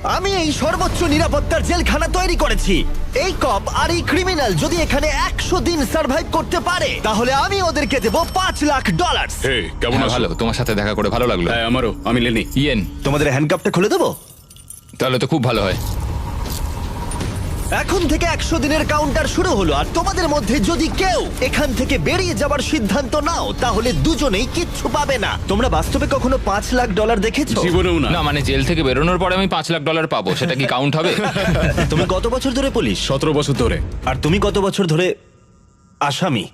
আমি এই সর্বোচ্চ নিরাপত্তার জেলখানা তৈরি করেছি। এই কপ আর এই ক্রিমিনাল যদি এখানে 100 দিন সার্ভাইভ করতে পারে তাহলে আমি ওদেরকে দেব $5,00,000। হে কেমন আছো? ভালো, তোমার সাথে দেখা করে ভালো লাগলো। হ্যাঁ আমারও। আমি লেনি। ইয়েন, তোমাদের হ্যান্ডকাপটা খুলে দেবো? তাহলে তো খুব ভালো হয়। এখন থেকে 100 দিনের কাউন্টার শুরু হলো, আর তোমাদের মধ্যে যদি কেউ এখান থেকে বেরিয়ে যাবার সিদ্ধান্ত নাও তাহলে দুজনেই কিচ্ছু পাবে না। তোমরা বাস্তবে কখনো $5,00,000 দেখেছো? জীবনেও না। না মানে জেল থেকে বেরোনোর পরে আমি $5,00,000 পাবো, সেটা কি কাউন্ট হবে? তুমি কত বছর ধরে পুলিশ? 17 বছর ধরে। আর তুমি কত বছর ধরে আসামি?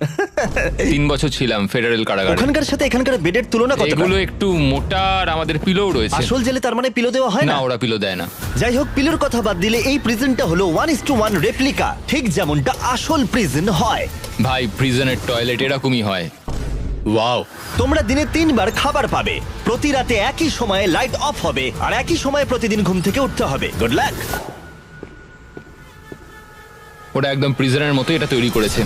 3 বছর ছিলাম ফেডারেল কারাগারে। ওখানকার সাথে এখানকার বেডের তুলনা কত? এগুলো একটু মোটা আর আমাদের পিলোও রয়েছে। আসল জেলে তার মানে পিলো দেওয়া হয় না, না? ওরা পিলো দেয় না। যাই হোক, পিলোর কথা বাদ দিলে এই প্রিজনটা হলো 1:1 রেপ্লিকা, ঠিক যেমনটা আসল প্রিজন হয়। ভাই, প্রিজনের টয়লেট এরকমই হয়। ওয়াও। তোমরা দিনে 3 বার খাবার পাবে, প্রতি রাতে একই সময়ে লাইট অফ হবে, আর একই সময়ে প্রতিদিন ঘুম থেকে উঠতে হবে। Good luck. ওরা একদম প্রিজনের মতো এটা তৈরি করেছে।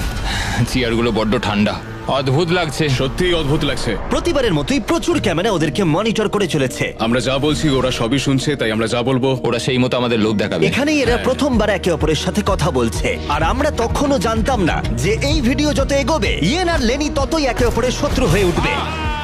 চেয়ারগুলো বড্ড ঠান্ডা, অদ্ভুত লাগছে। সত্যিই অদ্ভুত লাগছে। প্রতিবারের মতোই প্রচুর ক্যামেরা ওদেরকে মনিটর করে চলেছে। আমরা যা বলছি ওরা সবই শুনছে, তাই আমরা যা বলবো ওরা সেই মতো আমাদের লোভ দেখাবে। এখানেই এরা প্রথমবার একে অপরের সাথে কথা বলছে, আর আমরা তখনও জানতাম না যে এই ভিডিও যত এগোবে ইয়েন আর লেনি ততই একে অপরের শত্রু হয়ে উঠবে,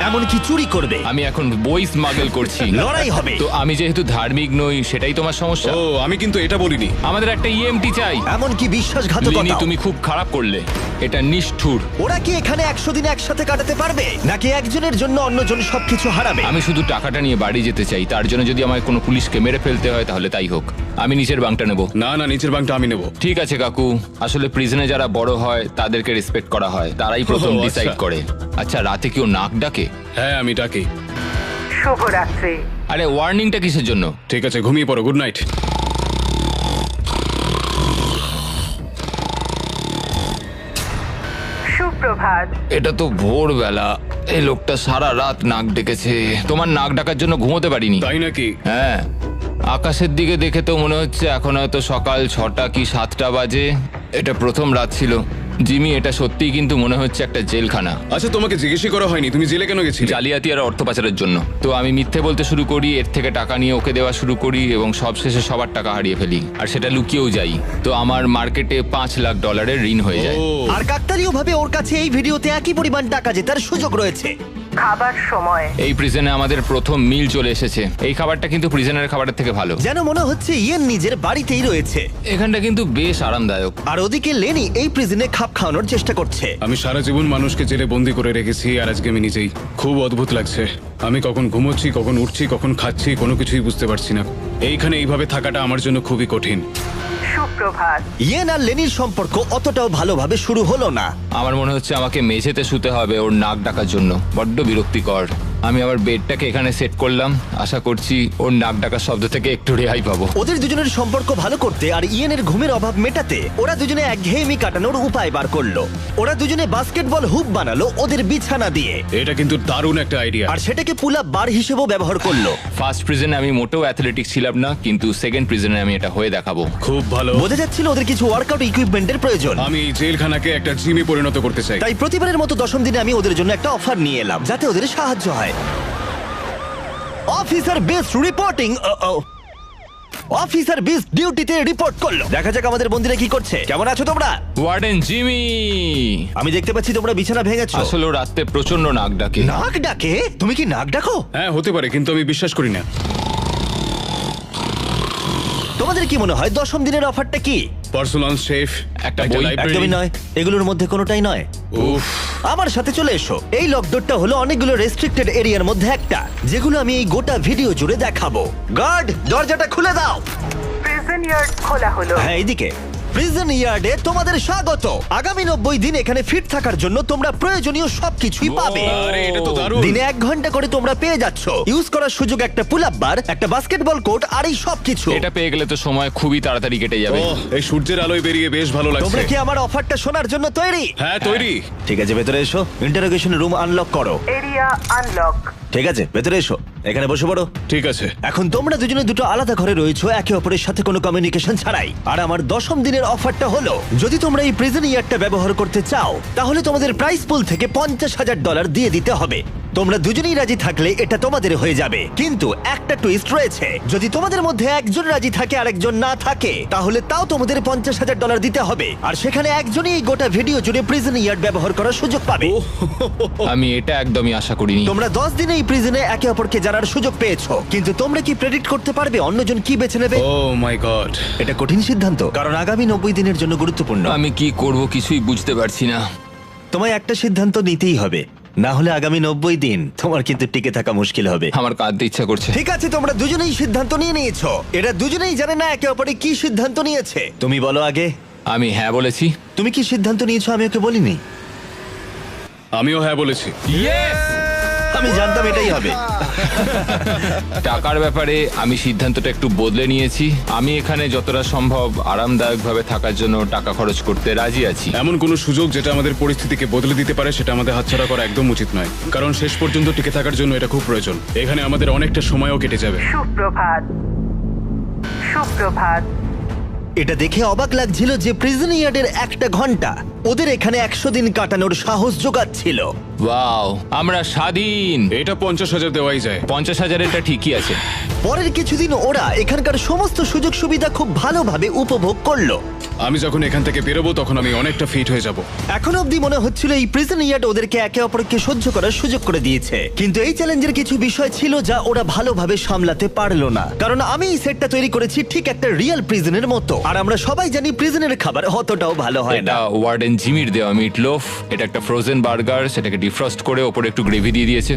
এমনকি চুরি করবে। আমি এখন বই স্মাগল করছি। লড়াই হবে। তো আমি যেহেতু ধার্মিক নই, সেটাই তোমার সমস্যা। ও আমি কিন্তু এটা বলিনি। আমাদের একটা ইএমটি চাই। এমনকি লিনি, বিশ্বাসঘাতকতা। তুমি খুব খারাপ করলে, এটা নিষ্ঠুর। ওরা কি এখানে 100 দিন একসাথে কাটাতে পারবে, নাকি একজনের জন্য অন্যজন সবকিছু হারাবে? আমি শুধু টাকাটা নিয়ে বাড়ি যেতে চাই, তার জন্য যদি আমায় কোনো পুলিশকে মেরে ফেলতে হয় তাহলে তাই হোক। আমি নিচের বাংটা নেব। না না, নিচের বাংটা আমি নেব। ঠিক আছে কাকু, আসলে প্রিজনে যারা বড় হয় তাদেরকে রেসপেক্ট করা হয়, তারাই প্রথম ও, আচ্ছা। ডিসাইড করে। আচ্ছা, রাতে কেউ নাক ডাকে? হ্যাঁ আমি ডাকি। শুভরাত্রি। আরে ওয়ার্নিংটা কিসের জন্য? ঠিক আছে, ঘুমিয়ে পড়ো। Good night. সুপ্রভাত। এটা তো ভোরবেলা, এই লোকটা সারা রাত নাক ডেকেছে। তোমার নাক ডাকার জন্য ঘুমোতে পারিনি। তাই নাকি? হ্যাঁ, আকাশের দিকে দেখে তো মনে হচ্ছে এখন হয়তো সকাল 6টা কি 7টা বাজে। এটা প্রথম রাত ছিল। জিমি, এটা সত্যিই কিন্তু মনে হচ্ছে একটা জেলখানা। আচ্ছা, তোমাকে জিজ্ঞেসই করা হয়নি তুমি জেলে কেন গেছিলে? জালিয়াতি আর অর্থ পাচারের জন্য। তো আমি মিথ্যে বলতে শুরু করি, এর থেকে টাকা নিয়ে ওকে দেওয়া শুরু করি, এবং সবশেষে সবার টাকা হারিয়ে ফেলি, আর সেটা লুকিয়েও যাই। তো আমার মার্কেটে $5,00,000 ঋণ হয়ে যায়। ও আর কাকতালীয় ভাবে ওর কাছে এই ভিডিওতে একই পরিমাণ টাকা জেতার সুযোগ রয়েছে। খাবার সময়। এই প্রিজনে আমাদের প্রথম মিল চলে এসেছে। এই খাবারটা কিন্তু প্রিজনের খাবারের থেকে ভালো। যেন মনে হচ্ছে ইয়েন নিজের বাড়িতেই রয়েছে। এখানটা কিন্তু বেশ আরামদায়ক। আর ওদিকে লেনি এই প্রিজনে খাপ খাওয়ানোর চেষ্টা করছে। আমি সারা জীবন মানুষকে জেলে বন্দি করে রেখেছি, আর আজকে আমি নিজেই। খুব অদ্ভুত লাগছে। আমি কখন ঘুমোচ্ছি, কখন উঠছি, কখন খাচ্ছি, কোনো কিছুই বুঝতে পারছি না। এইখানে এইভাবে থাকাটা আমার জন্য খুবই কঠিন। সুপ্রভাত। ইয়েন আর লেনির সম্পর্ক অতটাও ভালোভাবে শুরু হলো না। আমার মনে হচ্ছে আমাকে মেঝেতে শুতে হবে ওর নাক ডাকার জন্য। বড্ড বিরক্তিকর। আমি আবার বেডটাকে এখানে সেট করলাম, আশা করছি ওর নাক ডাকার শব্দ থেকে একটু রেহাই পাবো। ওদের দুজনের সম্পর্ক ভালো করতে আর ইয়েনের ঘুমের অভাব মেটাতে ওরা দুজনে একঘেয়েমি কাটানোর উপায় বার করলো। ওরা দুজনে বাস্কেটবল হুপ বানালো ওদের বিছানা দিয়ে, এটা কিন্তু দারুণ একটা আইডিয়া। আর সেটাকে পুল আপ বার হিসেবেও ব্যবহার করলো। ফার্স্ট প্রিজনে আমি মোটেও অ্যাথলেটিক ছিলাম না, কিন্তু সেকেন্ড প্রিজনে আমি এটা হয়ে দেখাবো। খুব ভালো। বোঝা যাচ্ছিল ওদের কিছু ওয়ার্কআউট ইকুইপমেন্টের প্রয়োজন। আমি এই জেলখানাকে একটা জিমে পরিণত করতে চাই। তাই প্রতিবারের মতো 10ম দিনে আমি ওদের জন্য একটা অফার নিয়ে এলাম, যাতে ওদের সাহায্য হয়। Officer best reporting. Officer best ডিউটিতে রিপোর্ট করলো। দেখা যাক আমাদের বন্দিরা কি করছে। কেমন আছো তোমরা? ওয়ার্ডেন জিমি, আমি দেখতে পাচ্ছি তোমরা বিছানা ভেঙেছো। আসলে ও রাতে প্রচন্ড নাক ডাকে। নাক ডাকে? তুমি কি নাক ডাকো? হ্যাঁ হতে পারে, কিন্তু আমি বিশ্বাস করি না। তোমাদের কি মনে হয় 10ম দিনের অফারটা কি? পার্সোনাল শেফ, একটা বই। একদমই নয়, এগুলোর মধ্যে কোনোটাই নয়। উফ। আমার সাথে চলে এসো। এই লকডাউনটা হলো অনেকগুলো রেস্ট্রিক্টেড এরিয়ার মধ্যে একটা, যেগুলো আমি এই গোটা ভিডিও জুড়ে দেখাবো। গার্ড, দরজাটা খুলে দাও। প্রিজন ইয়ার্ড খোলা হলো। হ্যাঁ, এইদিকে। প্রিজন ইয়ার্ডে তোমাদের স্বাগত। আগামী 90 দিন এখানে ফিট থাকার জন্য তোমরা প্রয়োজনীয় সবকিছুই পাবে। আরে এটা তো দারুণ। দিনে 1 ঘন্টা করে তোমরা পেয়ে যাচ্ছ। ইউজ করার সুযোগ একটা পুল আপ বার, একটা বাস্কেটবল কোর্ট, আর এই সবকিছু। এটা পেয়ে গেলে তো সময় খুবই তাড়াতাড়ি কেটে যাবে। ওহ, এই সূর্যের আলোয় বেরিয়ে বেশ ভালো তোমরা লাগছে। কি আমার অফারটা শোনার জন্য তৈরি? হ্যাঁ তৈরি। ঠিক আছে, ভেতরে এসো। ইন্টারোগেশন রুম আনলক করো। Area unlock. ঠিক আছে, ভেতরে এসো। এখানে বসে পড়ো। ঠিক আছে। এখন তোমরা দুজনে দুটো আলাদা ঘরে রয়েছো, একে অপরের সাথে কোনো কমিউনিকেশন ছাড়াই। আর আমার 10ম দিনের অফারটা হলো, যদি তোমরা এই প্রিজন ইয়ারটা ব্যবহার করতে চাও তাহলে তোমাদের প্রাইস পুল থেকে $50,000 দিয়ে দিতে হবে। তোমরা দুজনেই রাজি থাকলে এটা তোমাদের হয়ে যাবে, কিন্তু একটা টুইস্ট রয়েছে। যদি তোমাদের মধ্যে একজন রাজি থাকে আর একজন না থাকে, তাহলে তাও তোমাদের $50,000 দিতে হবে, আর সেখানে একজনই এই গোটা ভিডিও জুড়ে প্রিজন ইয়ার্ড ব্যবহার করার সুযোগ পাবে। আমি এটা একদমই আশা করিনি। তোমরা 10 দিনে এই প্রিজনে একে অপরকে জানার সুযোগ পেয়েছো, কিন্তু তোমরা কি প্রেডিক্ট করতে পারবে অন্যজন কি বেছে নেবে? ও মাই গড। এটা কঠিন সিদ্ধান্ত, কারণ আগামী 90 দিনের জন্য গুরুত্বপূর্ণ। আমি কি করব কিছুই বুঝতে পারছি না। তোমায় একটা সিদ্ধান্ত নিতেই হবে, না হলে আগামী 90 দিন তোমার কিন্তু টিকে থাকা মুশকিল হবে। আমার কাঁদতে ইচ্ছা করছে। ঠিক আছে, তোমরা দুজনেই সিদ্ধান্ত নিয়ে নিয়েছো। এরা দুজনেই জানে না একে অপরে কি সিদ্ধান্ত নিয়েছে। তুমি বলো আগে, আমি হ্যাঁ বলেছি। তুমি কি সিদ্ধান্ত নিয়েছো? আমি ওকে বলিনি। আমিও হ্যাঁ বলেছি। আমি জানতাম এটাই হবে। টাকার ব্যাপারে আমি সিদ্ধান্তটা একটু বদলে নিয়েছি। আমি এখানে যতটা সম্ভব আরামদায়কভাবে থাকার জন্য টাকা খরচ করতে রাজি আছি। এমন কোনো সুযোগ যেটা আমাদের পরিস্থিতিকে বদলে দিতে পারে সেটা আমাদের হাতছাড়া করা একদম উচিত নয়, কারণ শেষ পর্যন্ত টিকে থাকার জন্য এটা খুব প্রয়োজন। এখানে আমাদের অনেকটা সময়ও কেটে যাবে। সুপ্রভাত। সুপ্রভাত। এটা দেখে অবাক লাগছিল যে প্রিজন ইয়ার্ডের একটা ঘন্টা ওদের এখানে 100 দিন কাটানোর সাহস জোগাচ্ছিল। ওয়াও, আমরা স্বাধীন। এটা 50,000 দেওয়াই যায়। 50,000-এরটা ঠিকই আছে। পরের কিছুদিন ওরা এখানকার সমস্ত সুযোগ সুবিধা খুব ভালোভাবে উপভোগ করলো। আমি যখন এখান থেকে বেরোবো তখন আমি অনেকটা ফিট হয়ে যাব। এখন অবধি মনে হচ্ছিল এই প্রিজন ইয়ার্ড ওদেরকে একে অপরকে সহ্য করার সুযোগ করে দিয়েছে, কিন্তু এই চ্যালেঞ্জের কিছু বিষয় ছিল যা ওরা ভালোভাবে সামলাতে পারলো না। কারণ আমি এই সেটটা তৈরি করেছি ঠিক একটা রিয়েল প্রিজনের মতো, আর আমরা সবাই জানি প্রিজনের খাবার অতটাও ভালো হয় না। এটা ওয়ার্ডেন জিমির দেওয়া মিট লোফ। এটা একটা ফ্রোজেন বার্গার, সেটাকে ডিফ্রস্ট করে ওপরে একটু গ্রেভি দিয়ে দিয়েছে।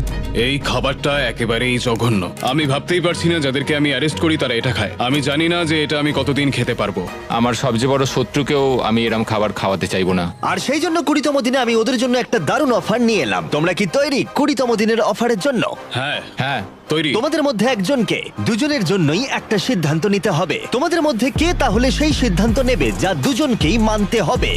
এই খাবারটা একেবারেই জঘন্য। আমি ভাবতেই পারছি না যাদেরকে আমি অ্যারেস্ট করি তারা এটা খায়। আমি জানি না যে এটা আমি কতদিন খেতে পারবো। আমার সবচেয়ে বড় শত্রুকেও আমি এরম খাবার খাওয়াতে চাইবো না। আর সেই জন্য 20তম দিনে আমি ওদের জন্য একটা দারুণ অফার নিয়ে এলাম। তোমরা কি তৈরি 20তম দিনের অফারের জন্য? হ্যাঁ হ্যাঁ, তৈরি। তোমাদের মধ্যে একজনকে দুজনের জন্যই একটা সিদ্ধান্ত নিতে হবে। তোমাদের মধ্যে কে তাহলে সেই সিদ্ধান্ত নেবে যা দুজনকেই মানতে হবে?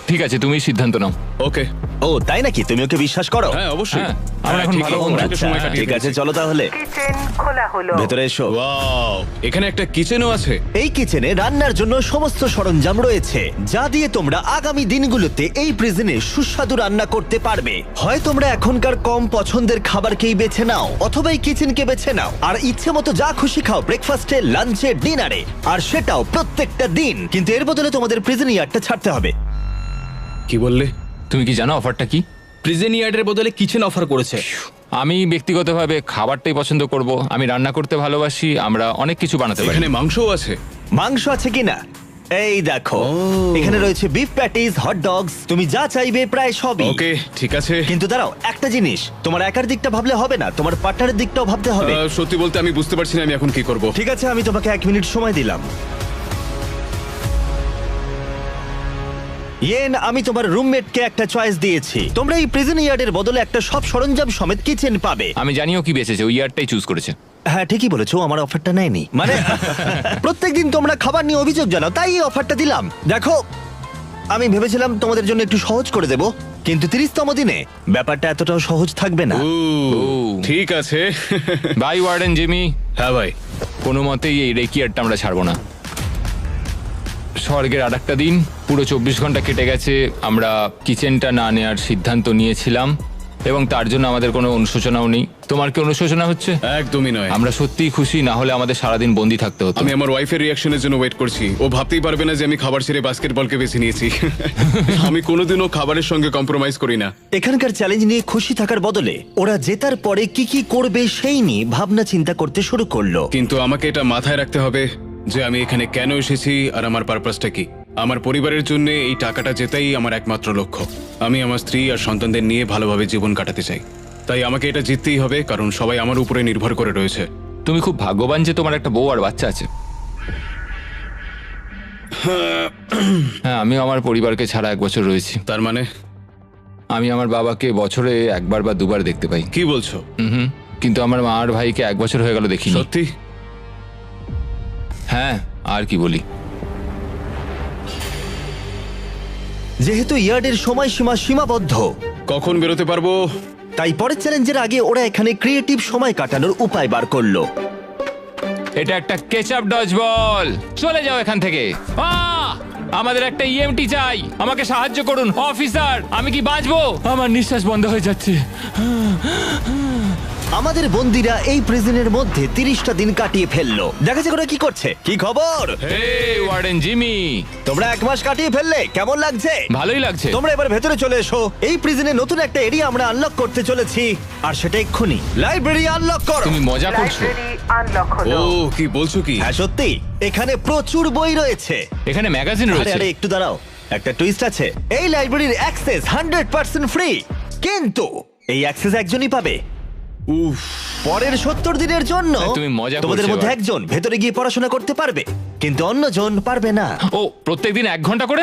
ঠিক আছে, তুমি সিদ্ধান্ত নাও। ওকে। ও তাই নাকি? তুমি ওকে বিশ্বাস করো? হ্যাঁ অবশ্যই। হ্যাঁ, আমরা এখন ঠিক ভালো আছে, বন্ধু। অনেকটা আচ্ছা, সময় কাটিয়ে ঠিক আছে, ফেলেছি। চলো তাহলে কিচেন খোলা হলো। ভেতরে এসো। ওয়াও, এখানে একটা কিচেনও আছে। এই কিচেনে রান্নার জন্য সমস্ত সরঞ্জাম রয়েছে, যা দিয়ে তোমরা আগামী দিনগুলোতে এই প্রিজনে সুস্বাদু রান্না করতে পারবে। হয় তোমরা এখনকার কম পছন্দের খাবারকেই বেছে নাও, অথবা এই কিচেনকে বেছে নাও আর ইচ্ছে মতো যা খুশি খাও ব্রেকফাস্টে, লাঞ্চে, ডিনারে, আর সেটাও প্রত্যেকটা দিন। কিন্তু এর বদলে তোমাদের প্রিজন ইয়ার্ডটা ছাড়তে হবে। কি বললে? তুমি কি জানো অফারটা কি? প্রিজন ইয়ার্ডের বদলে কিচেন অফার করেছে। আমি ব্যক্তিগতভাবে খাবারটাই পছন্দ করব। আমি রান্না করতে ভালোবাসি। আমরা অনেক কিছু বানাতে পারি। এখানে মাংসও আছে। মাংস আছে কিনা? এই দেখো, এখানে রয়েছে বিফ প্যাটিস, হট ডগস, তুমি যা চাইবে প্রায় সবই। ওকে, ঠিক আছে। কিন্তু দাঁড়াও, একটা জিনিস, তোমার একার দিকটা ভাবলে হবে না, তোমার পার্টনারের দিকটাও ভাবতে হবে। সত্যি বলতে আমি বুঝতে পারছি না আমি এখন কি করব। ঠিক আছে, আমি তোমাকে 1 মিনিট সময় দিলাম। ইয়েন, আমি তোমার রুমমেটকে একটা চয়েস দিয়েছি। তোমরা এই প্রিজন ইয়ার্ডের বদলে একটা সব সরঞ্জাম সমেত কিচেন পাবে। আমি জানিও কি বেঁচেছে, ওই ইয়ারটাই চুজ করেছে। হ্যাঁ ঠিকই বলেছো, আমার অফারটা নেয়নি। মানে প্রত্যেকদিন তোমরা খাবার নিয়ে অভিযোগ জানাও, তাই এই অফারটা দিলাম। দেখো, আমি ভেবেছিলাম তোমাদের জন্য একটু সহজ করে দেব, কিন্তু 30তম দিনে ব্যাপারটা এতটাও সহজ থাকবে না। ঠিক আছে। Bye warden Jimmy. হ্যাঁ ভাই। কোনো মতেই এই রেকিয়ারটা আমরা ছাড়বো না। স্বর্গের আর একটা দিন, পুরো 24 ঘন্টা কেটে গেছে। আমরা কিচেনটা না নেওয়ার সিদ্ধান্ত নিয়েছিলাম এবং তার জন্য আমাদের কোনো অনুশোচনাও নেই। তোমার কি অনুশোচনা হচ্ছে? একদমই নয়। আমরা সত্যিই খুশি, না হলে আমাদের সারাদিন বন্দি থাকতে হতো। আমি আমার ওয়াইফের রিঅ্যাকশনের জন্য ওয়েট করছি। ও ভাবতেই পারবে না যে আমি খাবার ছেড়ে বাস্কেটবলকে বেছে নিয়েছি। আমি কোনোদিনও খাবারের সঙ্গে কম্প্রোমাইজ করি না। এখানকার চ্যালেঞ্জ নিয়ে খুশি থাকার বদলে ওরা জেতার পরে কি কি করবে সেই নিয়ে ভাবনা চিন্তা করতে শুরু করলো। কিন্তু আমাকে এটা মাথায় রাখতে হবে যে আমি এখানে কেন এসেছি আর আমার পারপাসটা কি। আমার পরিবারের জন্য এই টাকাটা জেতাই আমার একমাত্র লক্ষ্য। আমি আমার স্ত্রী আর সন্তানদের নিয়ে ভালোভাবে জীবন কাটাতে চাই, তাই আমাকে এটা জিততেই হবে, কারণ সবাই আমার উপরে নির্ভর করে রয়েছে। তুমি খুব ভাগ্যবান যে তোমার একটা বউ আর বাচ্চা আছে। হ্যাঁ, আমি আমার পরিবারকে ছাড়া 1 বছর রয়েছি। তার মানে? আমি আমার বাবাকে বছরে 1বার বা 2বার দেখতে পাই। কি বলছো? হুম, কিন্তু আমার মা আর ভাইকে 1 বছর হয়ে গেল দেখিনি। সত্যি? হ্যাঁ, আর কি বলি। যেহেতু ইয়ার্ডের সময়সীমা সীমাবদ্ধ, কখন বেরোতে পারবো? তাই পরের চ্যালেঞ্জের আগে ওরা এখানে ক্রিয়েটিভ সময় কাটানোর উপায় বার করলো। এটা একটা কেচাপ ডজ বল। চলে যাও এখান থেকে। আমাদের একটা ইএমটি চাই, আমাকে সাহায্য করুন অফিসার। আমি কি বাঁচবো? আমার নিঃশ্বাস বন্ধ হয়ে যাচ্ছে। আমাদের বন্দিরা এই প্রিজনের মধ্যে 30টা দিন কাটিয়ে ফেললো। দেখা যাক ওরা কি করছে। কি খবর? হে ওয়ার্ডেন জিমি, তোমরা 1 মাস কাটিয়ে ফেললে, কেমন লাগছে? ভালোই লাগছে। তোমরা এবার ভেতরে চলে এসো। এই প্রিজনে নতুন একটা এরিয়া আমরা আনলক করতে চলেছি, আর সেটা এক্ষুনি। লাইব্রেরি আনলক করো। তুমি মজা করছো? লাইব্রেরি আনলক হলো। ও কি বলছো কি? হ্যাঁ সত্যি, এখানে প্রচুর বই রয়েছে। এখানে ম্যাগাজিন আরে রয়েছে। আরে একটু দাঁড়াও, একটা টুইস্ট আছে। এই লাইব্রেরির অ্যাক্সেস 100% ফ্রি, কিন্তু এই অ্যাক্সেস একজনই পাবে। উফ, পরের 70 দিনের জন্য তুমি মজা করছো তোমাদের মধ্যে এবার। একজন ভেতরে গিয়ে পড়াশোনা করতে পারবে, কিন্তু অন্যজন পারবে না। ও প্রত্যেকদিন 1 ঘন্টা করে?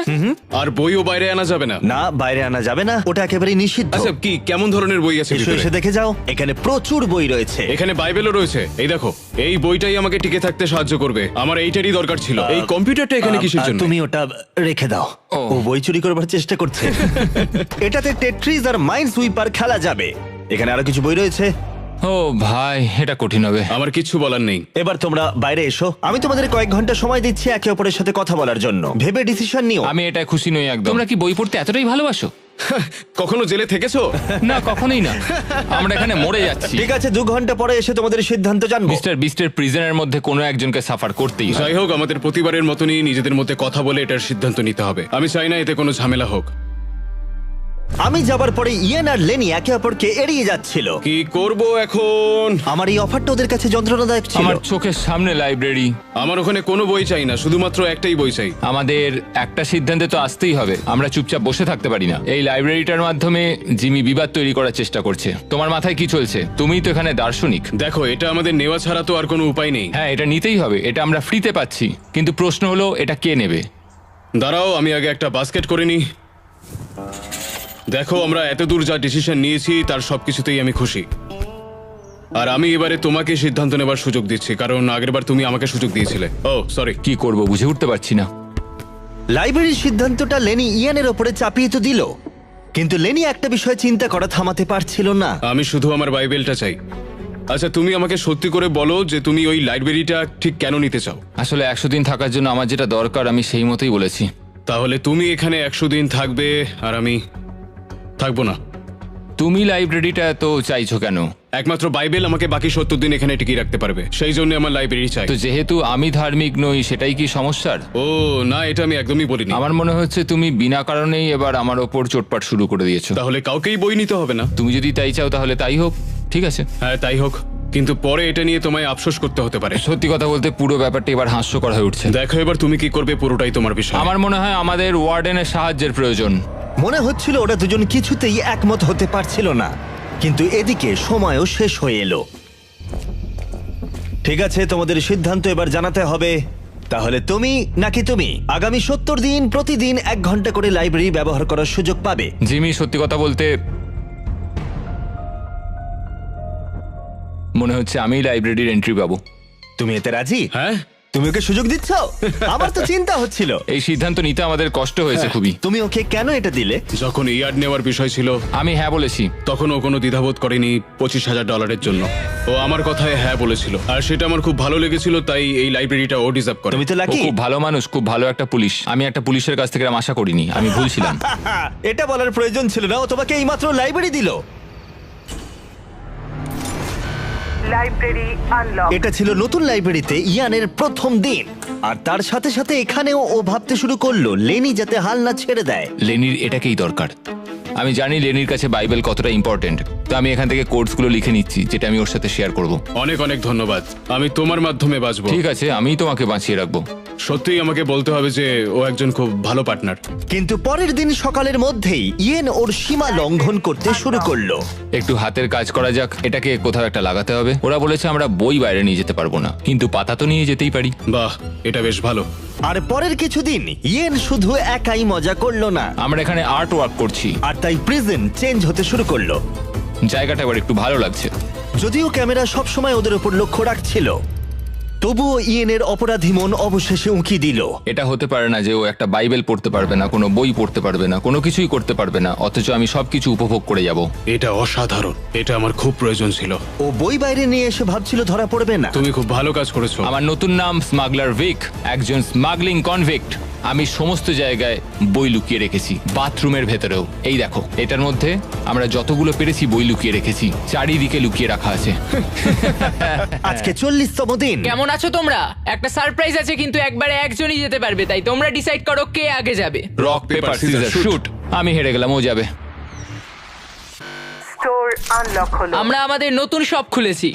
আর বইও বাইরে আনা যাবে না? না, বাইরে আনা যাবে না, ওটা একেবারেই নিষিদ্ধ। আচ্ছা, কি কেমন ধরনের বই আছে এসো ভিতরে? এসে দেখে যাও, এখানে প্রচুর বই রয়েছে। এখানে বাইবেলও রয়েছে। এই দেখো, এই বইটাই আমাকে টিকে থাকতে সাহায্য করবে। আমার এইটারই দরকার ছিল। এই কম্পিউটারটা এখানে কিসের জন্য? তুমি ওটা রেখে দাও। ও। ও বই চুরি করবার চেষ্টা করছে। এটাতে টেট্রিজ আর মাইন্ড সুইপার খেলা যাবে। এখানে আরো কিছু বই রয়েছে। ও ভাই, এটা কঠিন হবে। আমার কিচ্ছু বলার নেই। এবার তোমরা বাইরে এসো, আমি তোমাদের কয়েক ঘন্টা সময় দিচ্ছি একে অপরের সাথে কথা বলার জন্য। ভেবে ডিসিশন নিও। আমি এটা খুশি নই একদম। তোমরা কি বই পড়তে এতটাই ভালোবাসো? কখনো জেলে থেকেছো? না, কখনোই না। আমরা এখানে মরে যাচ্ছি। ঠিক আছে, 2 ঘন্টা পরে এসে তোমাদের সিদ্ধান্ত জানবো। মিস্টার বিস্টের প্রিজনের মধ্যে কোনো একজনকে সাফার করতেই হয়। যাই হোক, আমাদের প্রতিবারের মতনই নিজেদের মধ্যে কথা বলে এটার সিদ্ধান্ত নিতে হবে। আমি চাই না এতে কোনো ঝামেলা হোক। আমি যাবার পরে ইয়েন আর লেনি একে অপরকে এড়িয়ে যাচ্ছিল। কি করব এখন? আমার এই অফারটা ওদের কাছে যন্ত্রণাদায়ক ছিল। আমার চোখের সামনে লাইব্রেরি। আমার ওখানে কোনো বই চাই না, শুধুমাত্র একটাই বই চাই। আমাদের একটা সিদ্ধান্তে তো আসতেই হবে। আমরা চুপচাপ বসে থাকতে পারি না। এই লাইব্রেরিটার মাধ্যমে জিমি বিবাদ তৈরি করার চেষ্টা করছে। তোমার মাথায় কি চলছে? তুমিই তো এখানে দার্শনিক। দেখো, এটা আমাদের নেওয়া ছাড়া তো আর কোনো উপায় নেই। হ্যাঁ, এটা নিতেই হবে। এটা আমরা ফ্রিতে পাচ্ছি, কিন্তু প্রশ্ন হলো এটা কে নেবে? দাঁড়াও, আমি আগে একটা বাস্কেট করে নিই। দেখো, আমরা এত দূর যা ডিসিশন নিয়েছি তার সবকিছুতেই আমি খুশি। আর আমি এবারে তোমাকে সিদ্ধান্ত নেবার সুযোগ দিচ্ছি, কারণ আগেরবার তুমি আমাকে সুযোগ দিয়েছিলে। ও সরি। কি করব বুঝে উঠতে পারছি না। লাইব্রেরির সিদ্ধান্তটা লেনি ইয়ানের ওপরে চাপিয়ে তো দিল, কিন্তু লেনি একটা বিষয় চিন্তা করা থামাতে পারছিল না। আমি শুধু আমার বাইবেলটা চাই। আচ্ছা, তুমি আমাকে সত্যি করে বলো যে তুমি ওই লাইব্রেরিটা ঠিক কেন নিতে চাও? আসলে 100 দিন থাকার জন্য আমার যেটা দরকার আমি সেই মতোই বলেছি। তাহলে তুমি এখানে 100 দিন থাকবে আর আমি থাকবো না। তুমি লাইব্রেরিটা তো চাইছো কেন? একমাত্র বাইবেল আমাকে বাকি 70 দিন এখানে টিকিয়ে রাখতে পারবে, সেই জন্য আমার লাইব্রেরি চাই। তো যেহেতু আমি ধার্মিক নই, সেটাই কি সমস্যার? ও না, এটা আমি একদমই বলিনি। আমার মনে হচ্ছে তুমি বিনা কারণেই এবার আমার ওপর চোটপাট শুরু করে দিয়েছো। তাহলে কাউকেই বই নিতে হবে না? তুমি যদি তাই চাও তাহলে তাই হোক, ঠিক আছে। হ্যাঁ, তাই হোক, কিন্তু পরে এটা নিয়ে তোমায় আফসোস করতে হতে পারে। সত্যি কথা বলতে পুরো ব্যাপারটা এবার হাস্যকর হয়ে উঠছে। দেখো, এবার তুমি কি করবে পুরোটাই তোমার বিষয়। আমার মনে হয় আমাদের ওয়ার্ডেনের সাহায্যের প্রয়োজন। মনে হচ্ছিল ওরা দুজন কিছুতেই একমত হতে পারছিল না, কিন্তু এদিকে সময়ও শেষ হয়ে এলো। ঠিক আছে, তোমাদের সিদ্ধান্ত এবার জানাতে হবে। তাহলে তুমি নাকি তুমি আগামী 70 দিন প্রতিদিন 1 ঘন্টা করে লাইব্রেরি ব্যবহার করার সুযোগ পাবে। জিমি, সত্যি কথা বলতে মনে হচ্ছে আমি লাইব্রেরির এন্ট্রি পাবো। তুমি এতে রাজি? হ্যাঁ, তুমি ওকে সুযোগ দিচ্ছ? আমার তো চিন্তা হচ্ছিল। এই সিদ্ধান্ত নিতে আমাদের কষ্ট হয়েছে খুবই। তুমি ওকে কেন এটা দিলে? যখন ইয়ার্ড নেওয়ার বিষয় ছিল আমি হ্যাঁ বলেছি। তখন ও কোনো দ্বিধাবোধ করেনি $25,000 জন্য। ও আমার কথায় হ্যাঁ বলেছিল, আর সেটা আমার খুব ভালো লেগেছিল, তাই এই লাইব্রেরিটা ও ডিজার্ভ করে। তুমি তো ও লাকি। খুব ভালো মানুষ, খুব ভালো একটা পুলিশ। আমি একটা পুলিশের কাছ থেকে এরম আশা করিনি, আমি ভুলছিলাম। এটা বলার প্রয়োজন ছিল না, ও তোমাকে এইমাত্র লাইব্রেরি দিল। Library unlock. এটা ছিল নতুন লাইব্রেরিতে ইয়ানের প্রথম দিন, আর তার সাথে সাথে এখানেও ও ভাবতে শুরু করলো লেনি যাতে হাল না ছেড়ে দেয়। লেনির এটাকেই দরকার। আমি জানি লেনির কাছে বাইবেল কতটা ইম্পর্টেন্ট, তো আমি এখান থেকে কোর্সগুলো লিখে নিচ্ছি যেটা আমি ওর সাথে শেয়ার করব। অনেক অনেক ধন্যবাদ, আমি তোমার মাধ্যমে বাঁচবো। ঠিক আছে, আমি তোমাকে বাঁচিয়ে রাখবো। সত্যিই আমাকে বলতে হবে যে ও একজন খুব ভালো পার্টনার। কিন্তু পরের দিন সকালের মধ্যেই ইয়েন ওর সীমা লঙ্ঘন করতে শুরু করলো। একটু হাতের কাজ করা যাক, এটাকে কোথাও একটা লাগাতে হবে। ওরা বলেছে আমরা বই বাইরে নিয়ে যেতে পারবো না, কিন্তু পাতা তো নিয়ে যেতেই পারি। বাহ, এটা বেশ ভালো। আর পরের কিছুদিন ইয়েন শুধু একাই মজা করলো না, আমরা এখানে আর্ট ওয়ার্ক করছি, আর তাই প্রিজন চেঞ্জ হতে শুরু করলো। জায়গাটা এবার একটু ভালো লাগছে। যদিও ক্যামেরা সবসময় ওদের উপর লক্ষ্য রাখছিল, তবুও ইয়েনের অপরাধী মন অবশেষে উঁকি দিল। এটা হতে পারে না যে ও একটা বাইবেল পড়তে পারবে না, কোনো বই পড়তে পারবে না, কোনো কিছুই করতে পারবে না, অথচ আমি সবকিছু উপভোগ করে যাব। এটা অসাধারণ, এটা আমার খুব প্রয়োজন ছিল। ও বই বাইরে নিয়ে এসে ভাবছিল ধরা পড়বে না। তুমি খুব ভালো কাজ করেছো। আমার নতুন নাম স্মাগলার ভিক, একজন স্মাগলিং কনভিক্ট। আমি সমস্ত জায়গায় বই লুকিয়ে রেখেছি, বাথরুমের ভেতরেও। এই দেখো, এটার মধ্যে আমরা যতগুলো পেরেছি বই লুকিয়ে রেখেছি, চারিদিকে লুকিয়ে রাখা আছে। আজকে 40তম দিন। কেমন আছো তোমরা? একটা সারপ্রাইজ আছে, কিন্তু একবারে একজনই যেতে পারবে, তাই তোমরা ডিসাইড করো কে আগে যাবে। Rock paper scissor shoot. আমি হেরে গেলাম, ও যাবে। স্টোর আনলক হলো। আমরা আমাদের নতুন শপ খুলেছি।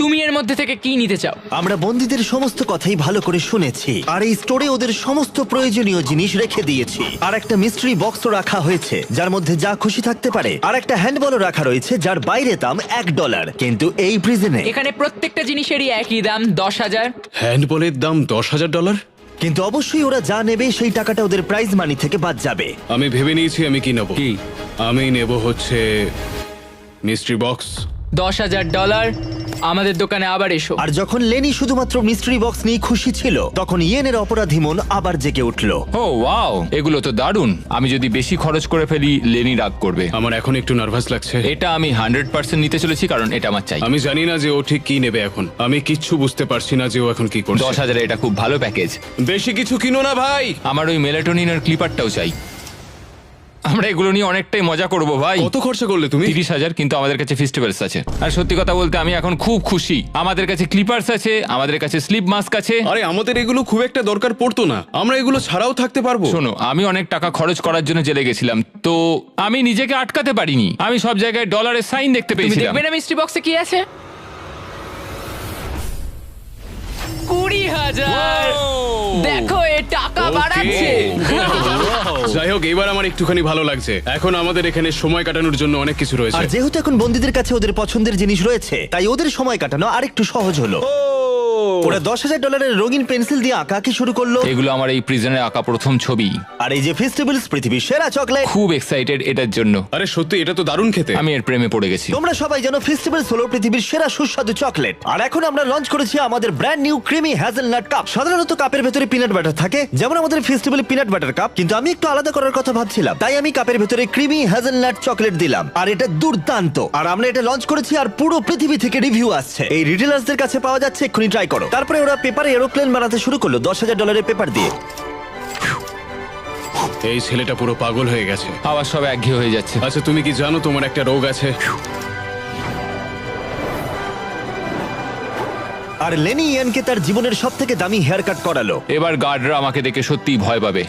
তুমি এর মধ্যে থেকে কি নিতে চাও? আমরা বন্দীদের সমস্ত কথাই ভালো করে শুনেছি, আর এই স্টোরে ওদের সমস্ত প্রয়োজনীয় জিনিস রেখে দিয়েছি। আর একটা মিস্ট্রি বক্সও রাখা হয়েছে যার মধ্যে যা খুশি থাকতে পারে। আর একটা হ্যান্ডবলও রাখা রয়েছে যার বাইরে দাম $1, কিন্তু এই প্রিজনে এখানে প্রত্যেকটা জিনিসেরই একই দাম, 10,000। হ্যান্ডবলের দাম $10,000। কিন্তু অবশ্যই ওরা যা নেবে সেই টাকাটা ওদের প্রাইজ মানি থেকে বাদ যাবে। আমি ভেবে নিয়েছি আমি কি নেব। কি? আমি নেব হচ্ছে মিস্ট্রি বক্স। $10,000। আমাদের দোকানে আবার এসো। আর যখন লেনি শুধুমাত্র মিস্ট্রি বক্স নিয়ে খুশি ছিল, তখন ইয়েনের অপরাধী মন আবার জেগে উঠল। ও ওয়াও, এগুলো তো দারুণ। আমি যদি বেশি খরচ করে ফেলি, লেনি রাগ করবে। আমার এখন একটু নার্ভাস লাগছে। এটা আমি 100% নিতে চলেছি, কারণ এটা আমার চাই। আমি জানি না যে ও ঠিক কি নেবে এখন। আমি কিচ্ছু বুঝতে পারছি না যে ও এখন কি করছে। 10,000 এটা খুব ভালো প্যাকেজ। বেশি কিছু কিনো না ভাই। আমার ওই মেলাটোনিনের ক্লিপারটাও চাই। আমরা এগুলো নিয়ে অনেকটাই মজা করব ভাই। কত খরচা করলে তুমি? 30,000, কিন্তু আমাদের কাছে ফেস্টিভ্যালস আছে। আর সত্যি কথা বলতে আমি এখন খুব খুশি। আমাদের কাছে ক্লিপার্স আছে, আমাদের কাছে স্লিপ মাস্ক আছে। আরে আমাদের এগুলো খুব একটা দরকার পড়তো না, আমরা এগুলো ছাড়াও থাকতে পারবো। শোনো, আমি অনেক টাকা খরচ করার জন্য জেলে গেছিলাম, তো আমি নিজেকে আটকাতে পারিনি। আমি সব জায়গায় ডলারের সাইন দেখতে তুমি পেয়েছিলাম। দেখবে না মিস্ট্রি বক্সে কি আছে? 20,000। দেখো, এ টাকা বাড়াচ্ছে। যাই হোক, এবার আমার একটুখানি ভালো লাগছে। এখন আমাদের এখানে সময় কাটানোর জন্য অনেক কিছু আর রয়েছে। যেহেতু এখন বন্দীদের কাছে ওদের পছন্দের জিনিস রয়েছে, তাই ওদের সময় কাটানো আরেকটু সহজ হলো। ওরা $10,000 রঙিন পেন্সিল দিয়ে আঁকাকে শুরু করলো। এগুলো আমার এই প্রিজনে আঁকা প্রথম ছবি। আর এই যে ফেস্টিভ্যালস পৃথিবীর সেরা চকলেট, খুব এক্সাইটেড এটার জন্য। আরে সত্যি, এটা তো দারুণ খেতে। আমি এর প্রেমে পড়ে গেছি। তোমরা সবাই জানো ফেস্টিভ্যালস হলো পৃথিবীর সেরা সুস্বাদু চকলেট। আর এখন আমরা লঞ্চ করেছি আমাদের brand new creamy hazelnut cup. সাধারণত কাপের ভেতরে পিনাট বাটার থাকে, যেমন আমাদের ফেস্টিভ্যাল পিনাট বাটার কাপ, কিন্তু আমি একটু আলাদা করার কথা ভাবছিলাম, তাই আমি কাপের ভেতরে ক্রিমি হ্যাজেলনাট চকলেট দিলাম। আর এটা দুর্দান্ত। আর আমরা এটা লঞ্চ করেছি, আর পুরো পৃথিবী থেকে রিভিউ আসছে। এই রিটেলার্সদের কাছে পাওয়া যাচ্ছে, এক্ষুনি ট্রাই করো। তারপরে ওরা পেপারে এরোপ্লেন বানাতে শুরু করলো $10,000 পেপার দিয়ে। এই ছেলেটা পুরো পাগল হয়ে গেছে। আবার সব একঘেয়ে হয়ে যাচ্ছে। আচ্ছা, তুমি কি জানো তোমার একটা রোগ আছে? আর লেনি ইয়ানকে তার জীবনের সবথেকে দামি হেয়ার কাট করালো। এবার গার্ডরা আমাকে দেখে সত্যিই ভয় পাবে।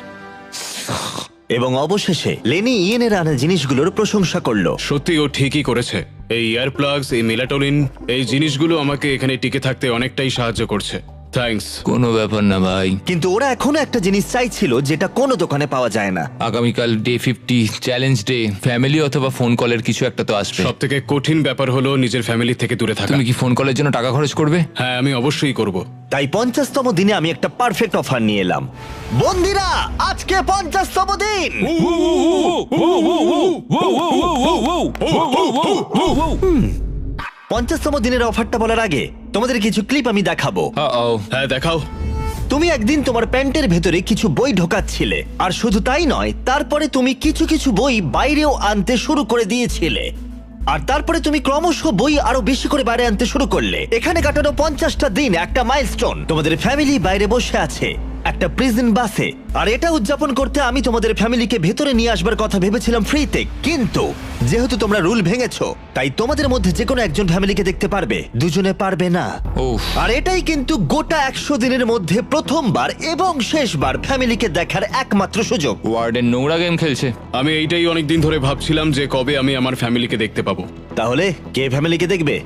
এবং অবশেষে লেনি ইয়েনের আনা জিনিসগুলোর প্রশংসা করলো। সত্যি ও ঠিকই করেছে। এই ইয়ার প্লাগস, এই মেলাটোনিন, এই জিনিসগুলো আমাকে এখানে টিকে থাকতে অনেকটাই সাহায্য করছে। থ্যাঙ্কস। কোনো ব্যাপার না ভাই। কিন্তু ওরা এখনো একটা জিনিস চাইছিল যেটা কোনো দোকানে পাওয়া যায় না। আগামীকাল ডে 50 চ্যালেঞ্জ ডে। ফ্যামিলি অথবা ফোন কলের কিছু একটা তো আসবে। সব থেকে কঠিন ব্যাপার হলো নিজের ফ্যামিলি থেকে দূরে থাকা। তুমি কি ফোন কলের জন্য টাকা খরচ করবে? হ্যাঁ, আমি অবশ্যই করব। তাই 50তম দিনে আমি একটা পারফেক্ট অফার নিয়ে এলাম। বন্ধুরা, আজকে 50তম দিন। 50তম দিনের অফারটা বলার আগে তোমাদের কিছু ক্লিপ আমি দেখাবো। হ্যাঁ, দেখাও। তুমি একদিন তোমার প্যান্টের ভেতরে কিছু বই ঢোকাচ্ছিলে, আর শুধু তাই নয়, তারপরে তুমি কিছু কিছু বই বাইরেও আনতে শুরু করে দিয়েছিলে। আর তারপরে তুমি ক্রমশ বই আরো বেশি করে বাইরে আনতে শুরু করলে। এখানে কাটানো 50টা দিন একটা মাইলস্টোন। তোমাদের ফ্যামিলি বাইরে বসে আছে একটা প্রিজন বাসে, আর এটা উদযাপন করতে আমি তোমাদের ফ্যামিলিকে ভেতরে নিয়ে আসবার কথা ভেবেছিলাম ফ্রিতে। কিন্তু যেহেতু তোমরা রুল ভেঙেছো, তাই তোমাদের মধ্যে যে কোনো একজন ফ্যামিলিকে দেখতে পারবে, দুজনে পারবে না। উফ। আর এটাই কিন্তু গোটা 100 দিনের মধ্যে প্রথমবার এবং শেষবার ফ্যামিলিকে দেখার একমাত্র সুযোগ। ওয়ার্ডেন নোংরা গেম খেলছে। আমি এইটাই অনেকদিন ধরে ভাবছিলাম যে কবে আমি আমার ফ্যামিলিকে দেখতে পাবো। তাহলে কে ফ্যামিলিকে দেখবে?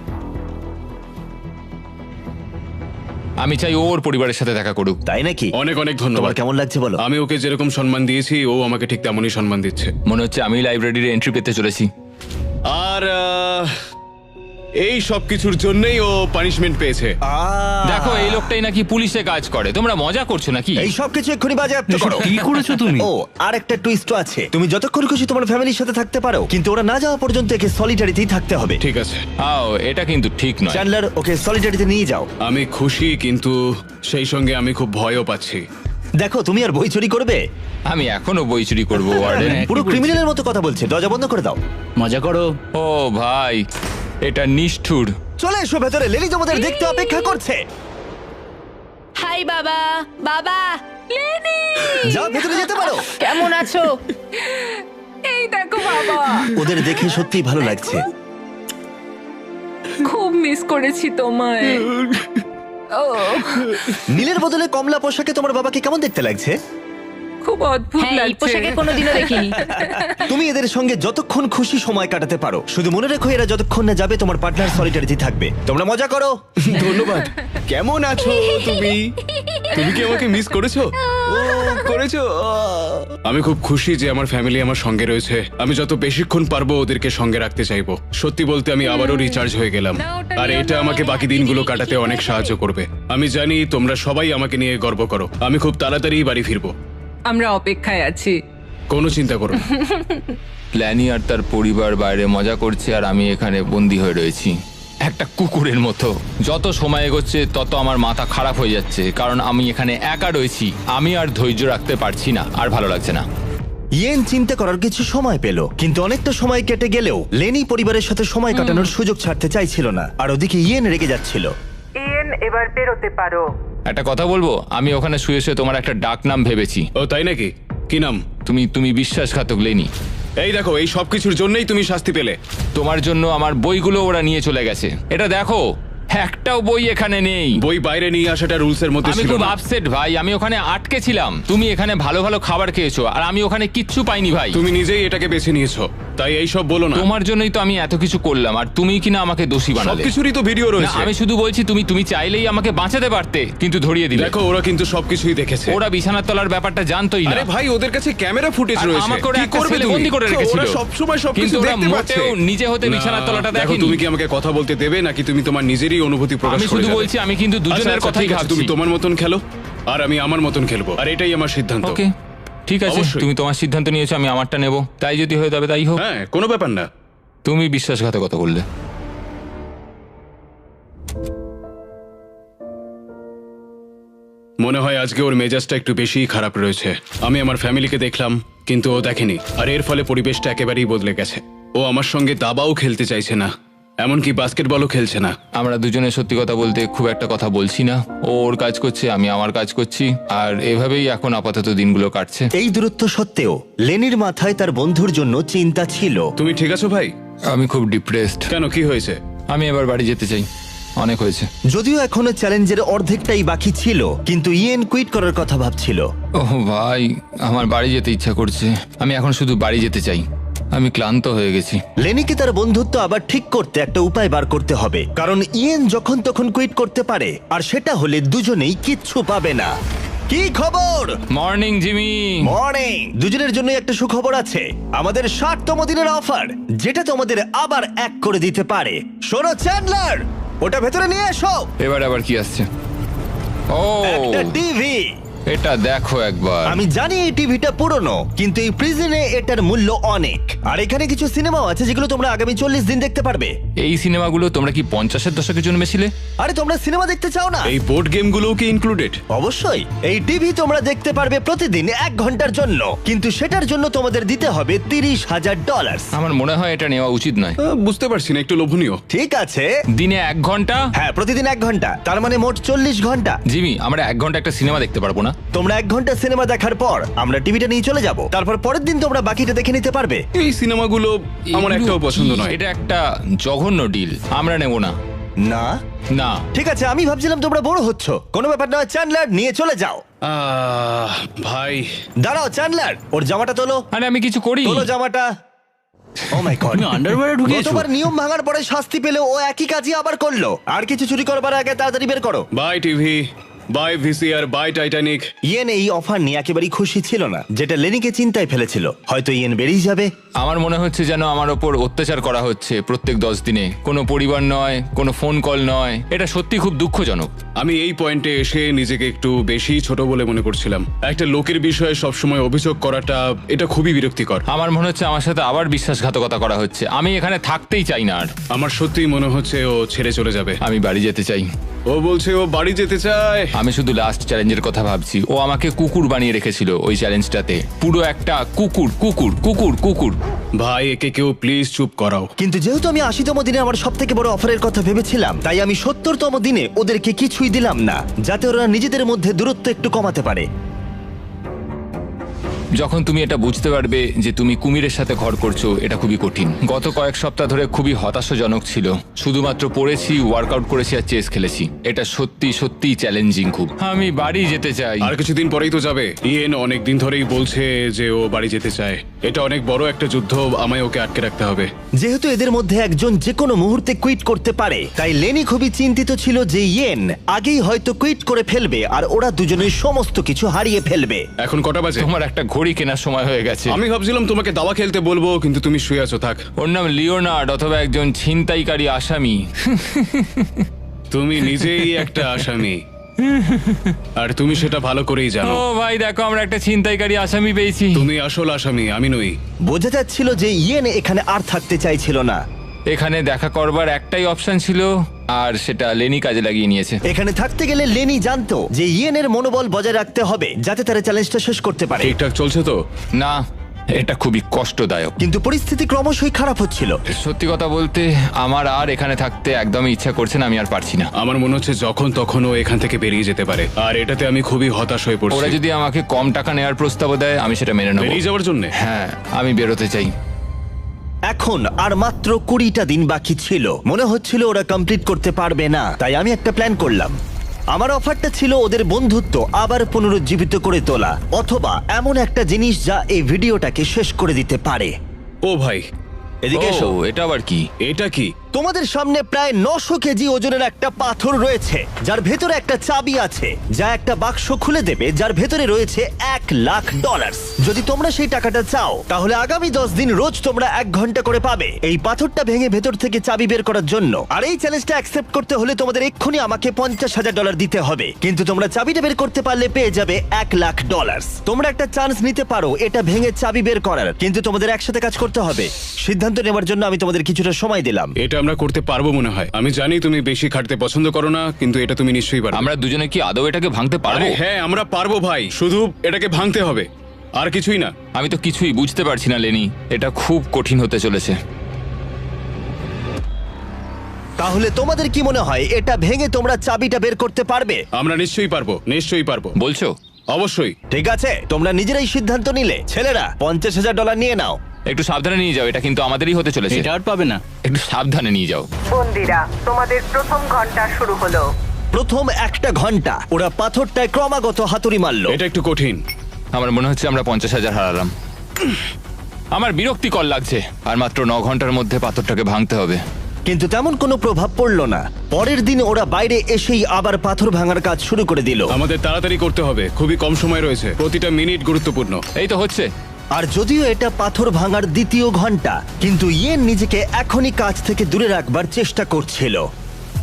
আমি চাই ওর পরিবারের সাথে দেখা করুক। তাই নাকি? অনেক অনেক তোমার ধন্যবাদ। কেমন লাগছে বলো? আমি ওকে যেরকম সম্মান দিয়েছি, ও আমাকে ঠিক তেমনই সম্মান দিচ্ছে। মনে হচ্ছে আমি লাইব্রেরির এন্ট্রি পেতে চলেছি। আর এই সব কিছুর জন্যই ও পানিশমেন্ট পেয়েছে। দেখো এই লোকটাই নাকি পুলিশে কাজ করে, তোমরা মজা করছো নাকি? এই সব কিছু এক্ষুনি বাজেয়াপ্ত করো। কি করেছো তুমি? ও আর একটা টুইস্টও আছে, তুমি যতক্ষণ খুশি তোমার ফ্যামিলির সাথে থাকতে পারো, কিন্তু ওরা না যাওয়া পর্যন্ত একে সলিটারিতেই থাকতে হবে। ঠিক আছে, এটা কিন্তু ঠিক নয়। চ্যান্ডলার, ওকে সলিটারিতে নিয়ে যাও। আমি খুশি, কিন্তু সেই সঙ্গে আমি খুব ভয়ও পাচ্ছি। দেখো, তুমি আর বই চুরি করবে? আমি এখনো বই চুরি করবো ওয়ার্ডেন? পুরো ক্রিমিনালের মতো কথা বলছে। দরজা বন্ধ করে দাও। মজা করো। ও ভাই, এটা নিষ্ঠুর। চলে এসো ভেতরে, লেলি তোমাদের দেখতে অপেক্ষা করছে। হাই বাবা। বাবা, লেনি যাও, ভেতরে যেতে পারো। কেমন আছো? এই দেখো বাবা, ওদের দেখে সত্যিই ভালো লাগছে। খুব মিস করেছি তোমায়। ও নীলের বদলে কমলা পোশাকে তোমার বাবাকে কেমন দেখতে লাগছে? খুব অদ্ভুত হ্যাঁ, এই লাগছে। পোশাকে কোনোদিনও দেখিনি। তুমি এদের সঙ্গে যতক্ষণ খুশি সময় কাটাতে পারো। শুধু মনে রেখো, এরা যতক্ষণ না যাবে তোমার পার্টনার সলিটারিতে থাকবে। তোমরা মজা করো। ধন্যবাদ। কেমন আছো তুমি? তুমি কি আমাকে মিস করেছো? ও করেছো। আমি খুব খুশি যে আমার ফ্যামিলি আমার সঙ্গে রয়েছে। আমি যত বেশিক্ষণ পারবো ওদেরকে সঙ্গে রাখতে চাইবো। সত্যি বলতে আমি আবারও রিচার্জ হয়ে গেলাম, আর এটা আমাকে বাকি দিনগুলো কাটাতে অনেক সাহায্য করবে। আমি জানি তোমরা সবাই আমাকে নিয়ে গর্ব করো। আমি খুব তাড়াতাড়ি বাড়ি ফিরবো। আমরা অপেক্ষায় আছি। কোনো চিন্তা করো না। প্ল্যানি আর তার পরিবার বাইরে মজা করছে, আর আমি এখানে বন্দি হয়ে রয়েছি একটা কুকুরের মতো। যত সময় এগোচ্ছে তত আমার মাথা খারাপ হয়ে যাচ্ছে, কারণ আমি এখানে একা রয়েছি। আমি আর ধৈর্য রাখতে পারছি না, আর ভালো লাগছে না। ইয়েন চিন্তা করার কিছু সময় পেল, কিন্তু অনেকটা সময় কেটে গেলেও লেনি পরিবারের সাথে সময় কাটানোর সুযোগ ছাড়তে চাইছিল না। আর ওদিকে ইয়েন রেগে যাচ্ছিল। ইয়েন, এবার বেরোতে পারো। একটা কথা বলবো, আমি ওখানে শুয়ে শুয়ে তোমার একটা ডাক নাম ভেবেছি। ও তাই নাকি? কি নাম? তুমি বিশ্বাসঘাতক লেনি। এই দেখো, এই সব কিছুর জন্যই তুমি শাস্তি পেলে। তোমার জন্য আমার বইগুলো ওরা নিয়ে চলে গেছে। এটা দেখো, একটাও বই এখানে নেই। বই বাইরে নিয়ে আসাটা রুলস এর মধ্যে আমি ছিল খুব না। আপসেট ভাই, আমি ওখানে আটকে ছিলাম। তুমি এখানে ভালো ভালো খাবার খেয়েছো, আর আমি ওখানে কিচ্ছু পাইনি ভাই। তুমি নিজেই এটাকে বেছে নিয়েছো, তাই এই সব বলো না। তোমার জন্যই তো আমি এত কিছু করলাম, আর তুমি কিনা আমাকে দোষী বানালে। সবকিছুরই তো ভিডিও না, রয়েছে। আমি শুধু বলছি তুমি চাইলেই আমাকে বাঁচাতে পারতে, কিন্তু ধরিয়ে দিলে। দেখো, ওরা কিন্তু সবকিছুই দেখেছে। ওরা বিছানার তলার ব্যাপারটা জানতোই না। আরে ভাই, ওদের কাছে ক্যামেরা ফুটেজ আর রয়েছে। আমাকে ওরা কি একটা করবে ছেলে তুমি? বন্দি করে রেখেছিল। ওরা সবসময় কিন্তু সবকিছু ওরা দেখতে পাচ্ছে। মোটেও নিজে হতে বিছানার তলাটা দেখো, দেখেনি। তুমি কি আমাকে কথা বলতে দেবে, নাকি তুমি তোমার নিজেরই অনুভূতি প্রকাশ আমি করে শুধু যাবে? বলছি, আমি কিন্তু দুজনের আচ্ছা, কথাই ঠিক আছে, ভাবছি। তুমি তোমার মতন খেলো, আর আমি আমার মতন খেলবো, আর এটাই আমার সিদ্ধান্ত। ওকে, ঠিক আছে, অবশ্যই। তুমি তোমার সিদ্ধান্ত নিয়েছো, আমি আমারটা নেব। তাই যদি হয়ে যাবে তাই হোক। হ্যাঁ, কোনো ব্যাপার না। তুমি বিশ্বাসঘাতকতা করলে। মনে হয় আজকে ওর মেজাজটা একটু বেশিই খারাপ রয়েছে। আমি আমার ফ্যামিলিকে দেখলাম, কিন্তু ও দেখেনি, আর এর ফলে পরিবেশটা একেবারেই বদলে গেছে। ও আমার সঙ্গে দাবাও খেলতে চাইছে না, এমনকি বাস্কেটবলও খেলছে না। আমরা দুজনে সত্যি কথা বলতে খুব একটা কথা বলছি না। ও ওর কাজ করছে, আমি আমার কাজ করছি, আর এভাবেই এখন আপাতত দিনগুলো কাটছে। এই দূরত্ব সত্ত্বেও লেনির মাথায় তার বন্ধুর জন্য চিন্তা ছিল। তুমি ঠিক আছো ভাই? আমি খুব ডিপ্রেসড। কেন, কি হয়েছে? আমি এবার বাড়ি যেতে চাই, অনেক হয়েছে। যদিও এখনো চ্যালেঞ্জের অর্ধেকটাই বাকি ছিল, কিন্তু ইয়েন কুইট করার কথা ভাবছিল। ওহ ভাই, আমার বাড়ি যেতে ইচ্ছা করছে। আমি এখন শুধু বাড়ি যেতে চাই, আমি ক্লান্ত হয়ে গেছি। লেনিকে তার বন্ধুত্ব আবার ঠিক করতে একটা উপায় বার করতে হবে, কারণ ইয়েন যখন তখন কুইট করতে পারে, আর সেটা হলে দুজনেই কিচ্ছু পাবে না। কি খবর? Morning Jimmy. মর্নিং। দুজনের জন্য একটা সুখবর আছে, আমাদের 60তম দিনের অফার, যেটা তোমাদের আবার এক করে দিতে পারে। শোনো চ্যান্ডলার, ওটা ভেতরে নিয়ে এসো। এবার আবার কি আসছে? ও, একটা টিভি। এটা দেখো একবার। আমি জানি এই টিভিটা পুরনো, কিন্তু এই প্রিজনে এটার মূল্য অনেক। আর এখানে কিছু সিনেমাও আছে যেগুলো তোমরা আগামী 40 দিন দেখতে পারবে। এই সিনেমাগুলো তোমরা কি 50-এর দশকে জন্মেছিলে? আরে তোমরা সিনেমা দেখতে চাও না? এই বোর্ড গেমগুলোও কি ইনক্লুডেড? অবশ্যই। এই টিভি তোমরা দেখতে পারবে প্রতিদিন 1 ঘন্টার জন্য, কিন্তু সেটার জন্য তোমাদের দিতে হবে $30,000। আমার মনে হয় এটা নেওয়া উচিত নয়। বুঝতে পারছি না, একটু লোভনীয়। ঠিক আছে, দিনে 1 ঘন্টা? হ্যাঁ, প্রতিদিন 1 ঘন্টা, তার মানে মোট 40 ঘন্টা। জিমি, আমরা 1 ঘন্টা একটা সিনেমা দেখতে পারবো না? তোমরা 1 ঘন্টা সিনেমা দেখার পর আমরা টিভিটা নিয়ে চলে যাব, তারপর পরের দিন তোমরা বাকিটা দেখে নিতে পারবে। এই সিনেমাগুলো আমার এগুলো একটাও পছন্দ কি? নয়। এটা একটা জঘন্য ডিল, আমরা নেব না। না, না। ঠিক আছে, আমি ভাবছিলাম তোমরা বড় হচ্ছ। কোনো ব্যাপার নয় চ্যান্ডলার, নিয়ে চলে যাও। ভাই, দাঁড়াও চ্যান্ডলার, ওর জামাটা তোলো। আরে আমি কিছু করি। তোলো জামাটা। ও মাই গড, তুমি আন্ডারওয়্যারে ঢুকিয়েছো? গতবার নিয়ম ভাঙার পরে শাস্তি পেলে ও একই কাজই আবার করলো। আর কিছু চুরি করবার আগে তাড়াতাড়ি বের করো। Bye TV. Bye VCR, bye Titanic. ইয়েন এই অফার নিয়ে একেবারেই খুশি ছিল না, যেটা লেনিকে চিন্তায় ফেলেছিল। হয়তো ইয়েন বেরিয়ে যাবে। আমার মনে হচ্ছে যেন আমার ওপর অত্যাচার করা হচ্ছে প্রত্যেক 10 দিনে। কোনো পরিবার নয়, কোনো ফোন কল নয়। এটা সত্যি খুব দুঃখজনক। আমি এই পয়েন্টে এসে নিজেকে একটু বেশি ছোট বলে মনে করছিলাম। একটা লোকের বিষয়ে সবসময় অভিযোগ করাটা এটা খুবই বিরক্তিকর। আমার মনে হচ্ছে আমার সাথে আবার বিশ্বাসঘাতকতা করা হচ্ছে। আমি এখানে থাকতেই চাই না আর। আমার সত্যিই মনে হচ্ছে ও ছেড়ে চলে যাবে। আমি বাড়ি যেতে চাই। ও বলছে ও বাড়ি যেতে চায়। আমি শুধু লাস্ট চ্যালেঞ্জের কথা ভাবছি। ও আমাকে কুকুর বানিয়ে রেখেছিল ওই চ্যালেঞ্জটাতে। পুরো একটা কুকুর কুকুর কুকুর কুকুর। ভাই একে কেউ প্লিজ চুপ করাও। কিন্তু যেহেতু আমি 80তম দিনে আমার সব থেকে বড় অফারের কথা ভেবেছিলাম, তাই আমি 70তম দিনে ওদেরকে কিছুই দিলাম না, যাতে ওরা নিজেদের মধ্যে দূরত্ব একটু কমাতে পারে। যখন তুমি এটা বুঝতে পারবে যে তুমি কুমিরের সাথে ঘর করছো, এটা খুবই কঠিন। গত কয়েক সপ্তাহ ধরে খুবই হতাশাজনক ছিল। শুধুমাত্র পড়েছি, ওয়ার্কআউট করেছি আর চেস খেলেছি। এটা সত্যি সত্যি চ্যালেঞ্জিং খুব। আমি বাড়ি যেতে চাই। আর কিছুদিন পরেই তো যাবে। ইয়েন অনেক দিন ধরেই বলছে যে ও বাড়ি যেতে চায়। এটা অনেক বড় একটা যুদ্ধ, আমায় ওকে আটকে রাখতে হবে। যেহেতু এদের মধ্যে একজন যে কোনো মুহূর্তে কুইট করতে পারে, তাই লেনি খুবই চিন্তিত ছিল যে ইয়েন আগেই হয়তো কুইট করে ফেলবে আর ওরা দুজনের সমস্ত কিছু হারিয়ে ফেলবে। এখন কটা বাজে? তোমার একটা ঘড়ি কেনার সময় হয়ে গেছে। আমি ভাবছিলাম তোমাকে দাবা খেলতে বলবো, কিন্তু তুমি শুয়ে আছো। থাক। ওর নাম লিওনার্ড অথবা একজন ছিনতাইকারী আসামি। তুমি নিজেই একটা আসামি, আর তুমি সেটা ভালো করেই জানো। ও ভাই দেখো, আমরা একটা ছিনতাইকারী আসামি পেয়েছি। তুমি আসল আসামি, আমি নই। বোঝা যাচ্ছিল যে ইয়েন এখানে আর থাকতে চাইছিল না। এখানে দেখা করবার একটাই অপশন ছিল, আর সেটা লেনি কাজে লাগিয়ে নিয়েছে। এখানে থাকতে গেলে লেনি জানতো যে ইয়েনের মনোবল বজায় রাখতে হবে, যাতে তারা চ্যালেঞ্জটা শেষ করতে পারে। ঠিকঠাক চলছে তো? না, এটা খুবই কষ্টদায়ক। কিন্তু পরিস্থিতি ক্রমশই খারাপ হচ্ছিল। সত্যি কথা বলতে আমার আর এখানে থাকতে একদমই ইচ্ছা করছে না। আমি আর পারছি না। আমার মনে হচ্ছে যখন তখন ও এখান থেকে বেরিয়ে যেতে পারে, আর এটাতে আমি খুবই হতাশ হয়ে ওরা পড়ছি। যদি আমাকে কম টাকা নেওয়ার প্রস্তাব দেয়, আমি সেটা মেনে নেব। বেরিয়ে যাওয়ার জন্য? হ্যাঁ, আমি বেরোতে চাই। এখন আর মাত্র 20টা দিন বাকি ছিল। মনে হচ্ছিল ওরা কমপ্লিট করতে পারবে না, তাই আমি একটা প্ল্যান করলাম। আমার অফারটা ছিল ওদের বন্ধুত্ব আবার পুনরুজ্জীবিত করে তোলা, অথবা এমন একটা জিনিস যা এই ভিডিওটাকে শেষ করে দিতে পারে। ও ভাই, এদিকে এসো। ও, এটা আবার কি? এটা কি? তোমাদের সামনে প্রায় 900 কেজি ওজনের একটা পাথর রয়েছে, যার ভেতরে একটা চাবি আছে, যা একটা বাক্স খুলে দেবে, যার ভেতরে রয়েছে $1,00,000। যদি তোমরা সেই টাকাটা চাও, তাহলে আগামী 10 দিন রোজ তোমরা 1 ঘন্টা করে পাবে এই পাথরটা ভেঙে ভেতর থেকে চাবি বের করার জন্য। আর এই চ্যালেঞ্জটা অ্যাকসেপ্ট করতে হলে তোমাদের এক্ষুনি আমাকে $50,000 দিতে হবে। কিন্তু তোমরা চাবিটা বের করতে পারলে পেয়ে যাবে $1,00,000। তোমরা একটা চান্স নিতে পারো এটা ভেঙে চাবি বের করার, কিন্তু তোমাদের একসাথে কাজ করতে হবে। সিদ্ধান্ত নেওয়ার জন্য আমি তোমাদের কিছুটা সময় দিলাম। এটা আমরা করতে পারবো মনে হয়। আমি জানি তুমি বেশি খাটতে পছন্দ করো না, কিন্তু এটা তুমি নিশ্চয়ই পারবে। আমরা দুজনে কি আদৌ এটাকে ভাঙতে পারবো? আরে হ্যাঁ, আমরা পারবো ভাই, শুধু এটাকে ভাঙতে হবে, আর কিছুই না। আমি তো কিছুই বুঝতে পারছি না লেনি। এটা খুব কঠিন হতে চলেছে। তাহলে তোমাদের কি মনে হয় এটা ভেঙে তোমরা চাবিটা বের করতে পারবে? আমরা নিশ্চয়ই পারবো, নিশ্চয়ই পারবো। বলছো? অবশ্যই। ঠিক আছে, তোমরা নিজেরাই সিদ্ধান্ত নিলে। ছেলেরা, $50,000 নিয়ে নাও। একটু সাবধানে নিয়ে যাও, এটা কিন্তু আমাদেরই হতে চলেছে। এটা আর পাবে না। একটু সাবধানে নিয়ে যাও। বন্দিরা, তোমাদের প্রথম ঘন্টা শুরু হলো। প্রথম 1 ঘন্টা ওরা পাথরটায় ক্রমাগত হাতুড়ি মারলো। এটা একটু কঠিন। আমার মনে হচ্ছে আমরা 50,000 হারালাম। আমার বিরক্তিকর লাগছে। আর মাত্র 9 ঘন্টার মধ্যে পাথরটাকে ভাঙতে হবে। কিন্তু তেমন কোনো প্রভাব পড়লো না। পরের দিন ওরা বাইরে এসেই আবার পাথর ভাঙার কাজ শুরু করে দিল। আমাদের তাড়াতাড়ি করতে হবে, খুবই কম সময় রয়েছে, প্রতিটা মিনিট গুরুত্বপূর্ণ। এই তো হচ্ছে। আর যদিও এটা পাথর ভাঙার দ্বিতীয় ঘন্টা, কিন্তু ইয়েন নিজেকে এখনই কাজ থেকে দূরে রাখবার চেষ্টা করছিল।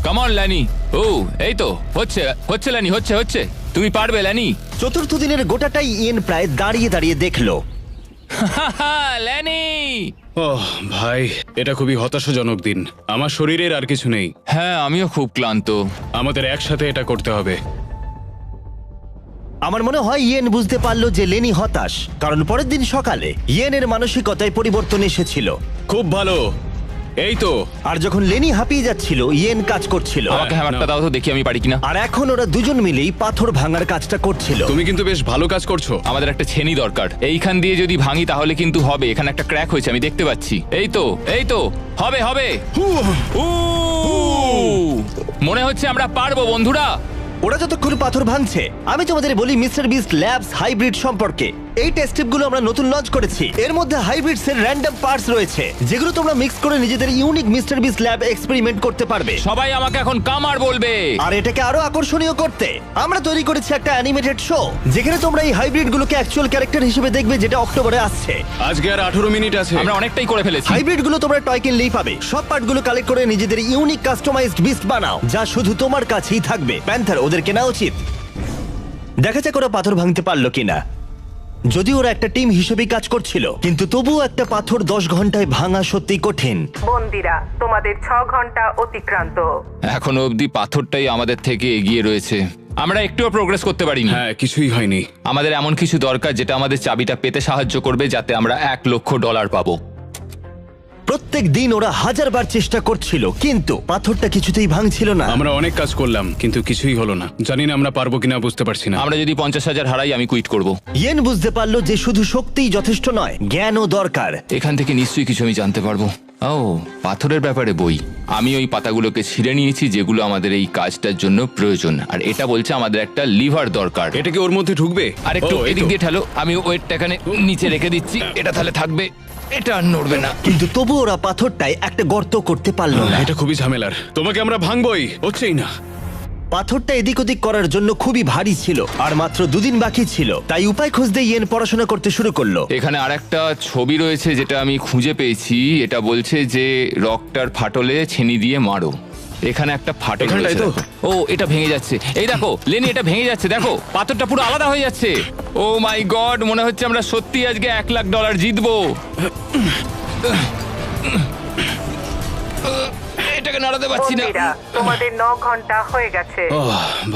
Come on ল্যানি। ও, এই তো হচ্ছে হচ্ছে ল্যানি, হচ্ছে হচ্ছে। তুমি পারবে ল্যানি। চতুর্থ দিনের গোটাটাই ইয়েন প্রায় দাঁড়িয়ে দাঁড়িয়ে দেখলো। ল্যানি। ওহ ভাই, এটা খুবই হতাশাজনক দিন। আমার শরীরের আর কিছু নেই। হ্যাঁ, আমিও খুব ক্লান্ত। আমাদের একসাথে এটা করতে হবে। আমার মনে হয় ইয়েন বুঝতে পারলো যে লেনি হতাশ, কারণ পরের দিন সকালে ইয়েনের মানসিকতায় পরিবর্তন এসেছিল। খুব ভালো, এই তো। আর যখন লেনি হাঁপিয়ে যাচ্ছিল, ইয়েন কাজ করছিল। আমাকে হ্যামারটা দাও তো, দেখি আমি পারি কিনা। আর এখন ওরা দুজন মিলেই পাথর ভাঙার কাজটা করছিল। তুমি কিন্তু বেশ ভালো কাজ করছো। আমাদের একটা ছেনি দরকার। এইখান দিয়ে যদি ভাঙি তাহলে কিন্তু হবে। এখানে একটা ক্র্যাক হয়েছে, আমি দেখতে পাচ্ছি। এই তো, এই তো, হবে হবে। উ! মনে হচ্ছে আমরা পারবো বন্ধুরা। ওরা যতক্ষণ পাথর ভাঙছে, আমি তোমাদের বলি মিস্টার বিস্ট ল্যাবস হাইব্রিড সম্পর্কে। এই টেস্ট টিপগুলো আমরা নতুন লঞ্চ করেছি। এর মধ্যে হাইব্রিডস এর র্যান্ডম পার্টস রয়েছে যেগুলো তোমরা মিক্স করে নিজেদের ইউনিক মিস্টার বিস ল্যাব এক্সপেরিমেন্ট করতে পারবে। সবাই আমাকে এখন কামার বলবে। আর এটাকে আরো আকর্ষণীয় করতে আমরা তৈরি করেছি একটা অ্যানিমেটেড শো যেখানে তোমরা এই হাইব্রিড গুলোকে অ্যাকচুয়াল ক্যারেক্টার হিসেবে দেখবে, যেটা অক্টোবরে আসছে। আজকে আর 18 মিনিট আছে। আমরা অনেকটাই করে ফেলেছি। হাইব্রিড গুলো তোমরা টয় কিনলেই পাবে। সব পার্টগুলো কালেক্ট করে নিজেদের ইউনিক কাস্টমাইজড বিস্ট বানাও যা শুধু তোমার কাছেই থাকবে। প্যান্থার, ওদের কেনা উচিত। দেখা যাক ওরা পাথর ভাঙতে পারলো কিনা। যদি ওরা একটা টিম হিসেবেই কাজ করছিল, কিন্তু তবুও একটা পাথর 10 ঘন্টায় ভাঙা সত্যি কঠিন। বন্দিরা, তোমাদের 6 ঘন্টা অতিক্রান্ত। এখনো অবধি পাথরটাই আমাদের থেকে এগিয়ে রয়েছে। আমরা একটুও প্রোগ্রেস করতে পারিনি। হ্যাঁ, কিছুই হয়নি। আমাদের এমন কিছু দরকার যেটা আমাদের চাবিটা পেতে সাহায্য করবে, যাতে আমরা $1,00,000 পাবো। প্রত্যেক দিন ওরা 1000 বার চেষ্টা করছিল, কিন্তু পাথরটা কিছুতেই ভাঙছিল না। আমরা অনেক কাজ করলাম কিন্তু কিছুই হলো না। জানি না আমরা পারবো কিনা, বুঝতে পারছি না। আমরা যদি 50,000 হারাই, আমি কুইট করব। ইয়েন বুঝতে পারলো যে শুধু শক্তিই যথেষ্ট নয়, জ্ঞানও দরকার। এখান থেকে নিশ্চয়ই কিছু আমি জানতে পারবো। ও, পাথরের ব্যাপারে বই। আমি ওই পাতাগুলোকে ছিঁড়ে নিয়েছি যেগুলো আমাদের এই কাজটার জন্য প্রয়োজন। আর এটা বলছে আমাদের একটা লিভার দরকার। এটা কি ওর মধ্যে ঢুকবে? আর একটু ও, এই এদিক তো। দিয়ে ঠেলো। আমি ওয়েটটা এখানে নিচে রেখে দিচ্ছি, এটা তাহলে থাকবে। এটা আর নড়বে না। কিন্তু তবু ওরা পাথরটায় একটা গর্ত করতে পারলো না। এটা খুবই ঝামেলার। তোমাকে আমরা ভাঙবই, হচ্ছেই না। পাথরটা এদিক ওদিক করার জন্য খুবই ভারী ছিল, আর মাত্র 2 দিন বাকি ছিল। তাই উপায় খুঁজতে ইয়েন পড়াশোনা করতে শুরু করলো। এখানে আরেকটা ছবি রয়েছে যেটা আমি খুঁজে পেয়েছি। এটা বলছে যে রকটার ফাটলে ছেনি দিয়ে মারো। এখানে একটা ফাটল এখানটায় রয়েছে, তো? দেখো। ও, এটা ভেঙে যাচ্ছে। এই দেখো লেনি, এটা ভেঙে যাচ্ছে। দেখো পাথরটা পুরো আলাদা হয়ে যাচ্ছে। ও মাই গড, মনে হচ্ছে আমরা সত্যি আজকে $1,00,000 জিতবো। এটাকে নাড়াতে পারছি না। বন্দিরা, তোমাদের 9 ঘন্টা হয়ে গেছে।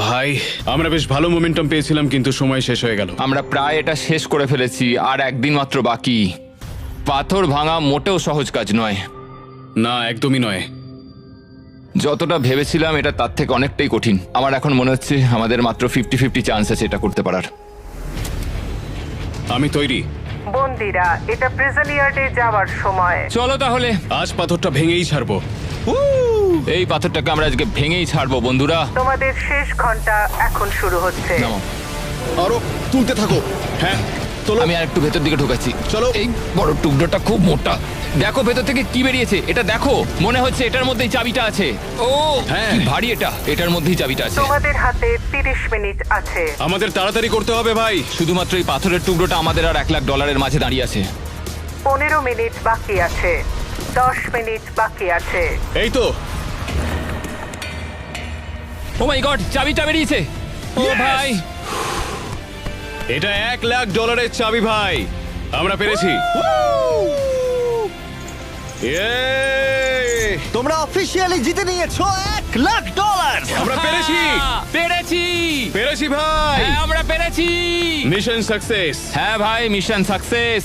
ভাই, আমরা বেশ ভালো মোমেন্টাম পেয়েছিলাম কিন্তু সময় শেষ হয়ে গেল। আমরা প্রায় এটা শেষ করে ফেলেছি, আর একদিন মাত্র বাকি। পাথর ভাঙা মোটেও সহজ কাজ নয়। না, একদমই নয়। যতটা ভেবেছিলাম এটা তার থেকে অনেকটাই কঠিন। আমার এখন মনে হচ্ছে আমাদের মাত্র 50-50 চান্স আছে এটা করতে পারার। আমি তৈরি। বন্দিরা, এটা প্রিজন ইয়ার্ডে যাওয়ার সময়। চলো তাহলে, আজ পাথরটা ভেঙেই ছাড়বো। এই পাথরটাকে আমরা আজকে ভেঙেই ছাড়বো বন্ধুরা। তোমাদের শেষ ঘন্টা এখন শুরু হচ্ছে। নামো। আরো তুলতে থাকো। হ্যাঁ, তোলো। আমি আর একটু ভেতর দিকে ঢোকাচ্ছি। চলো। এই বড় টুকরোটা খুব মোটা। দেখো ভেতর থেকে কি বেরিয়েছে। এটা দেখো, মনে হচ্ছে এটার মধ্যেই চাবিটা আছে। ও হ্যাঁ। কি ভারী এটা। এটার মধ্যেই চাবিটা আছে। তোমাদের হাতে 30 মিনিট আছে। আমাদের তাড়াতাড়ি করতে হবে ভাই। শুধুমাত্র এই পাথরের টুকরোটা আমাদের আর $1,00,000 মাঝে দাঁড়িয়ে আছে। 15 মিনিট বাকি আছে। 10 মিনিট বাকি আছে। এই তো। ও মাই গড, চাবিটা বেরিয়েছে। ও ভাই, এটা $1,00,000 চাবি ভাই। আমরা পেরেছি। Yay! তোমরা অফিসিয়ালি জিতে নিয়েছো $1,00,000। আমরা পেরেছি। পেরেছি। পেরেছি ভাই। হ্যাঁ, আমরা পেরেছি। Mission success. হ্যাঁ ভাই, মিশন সাকসেস।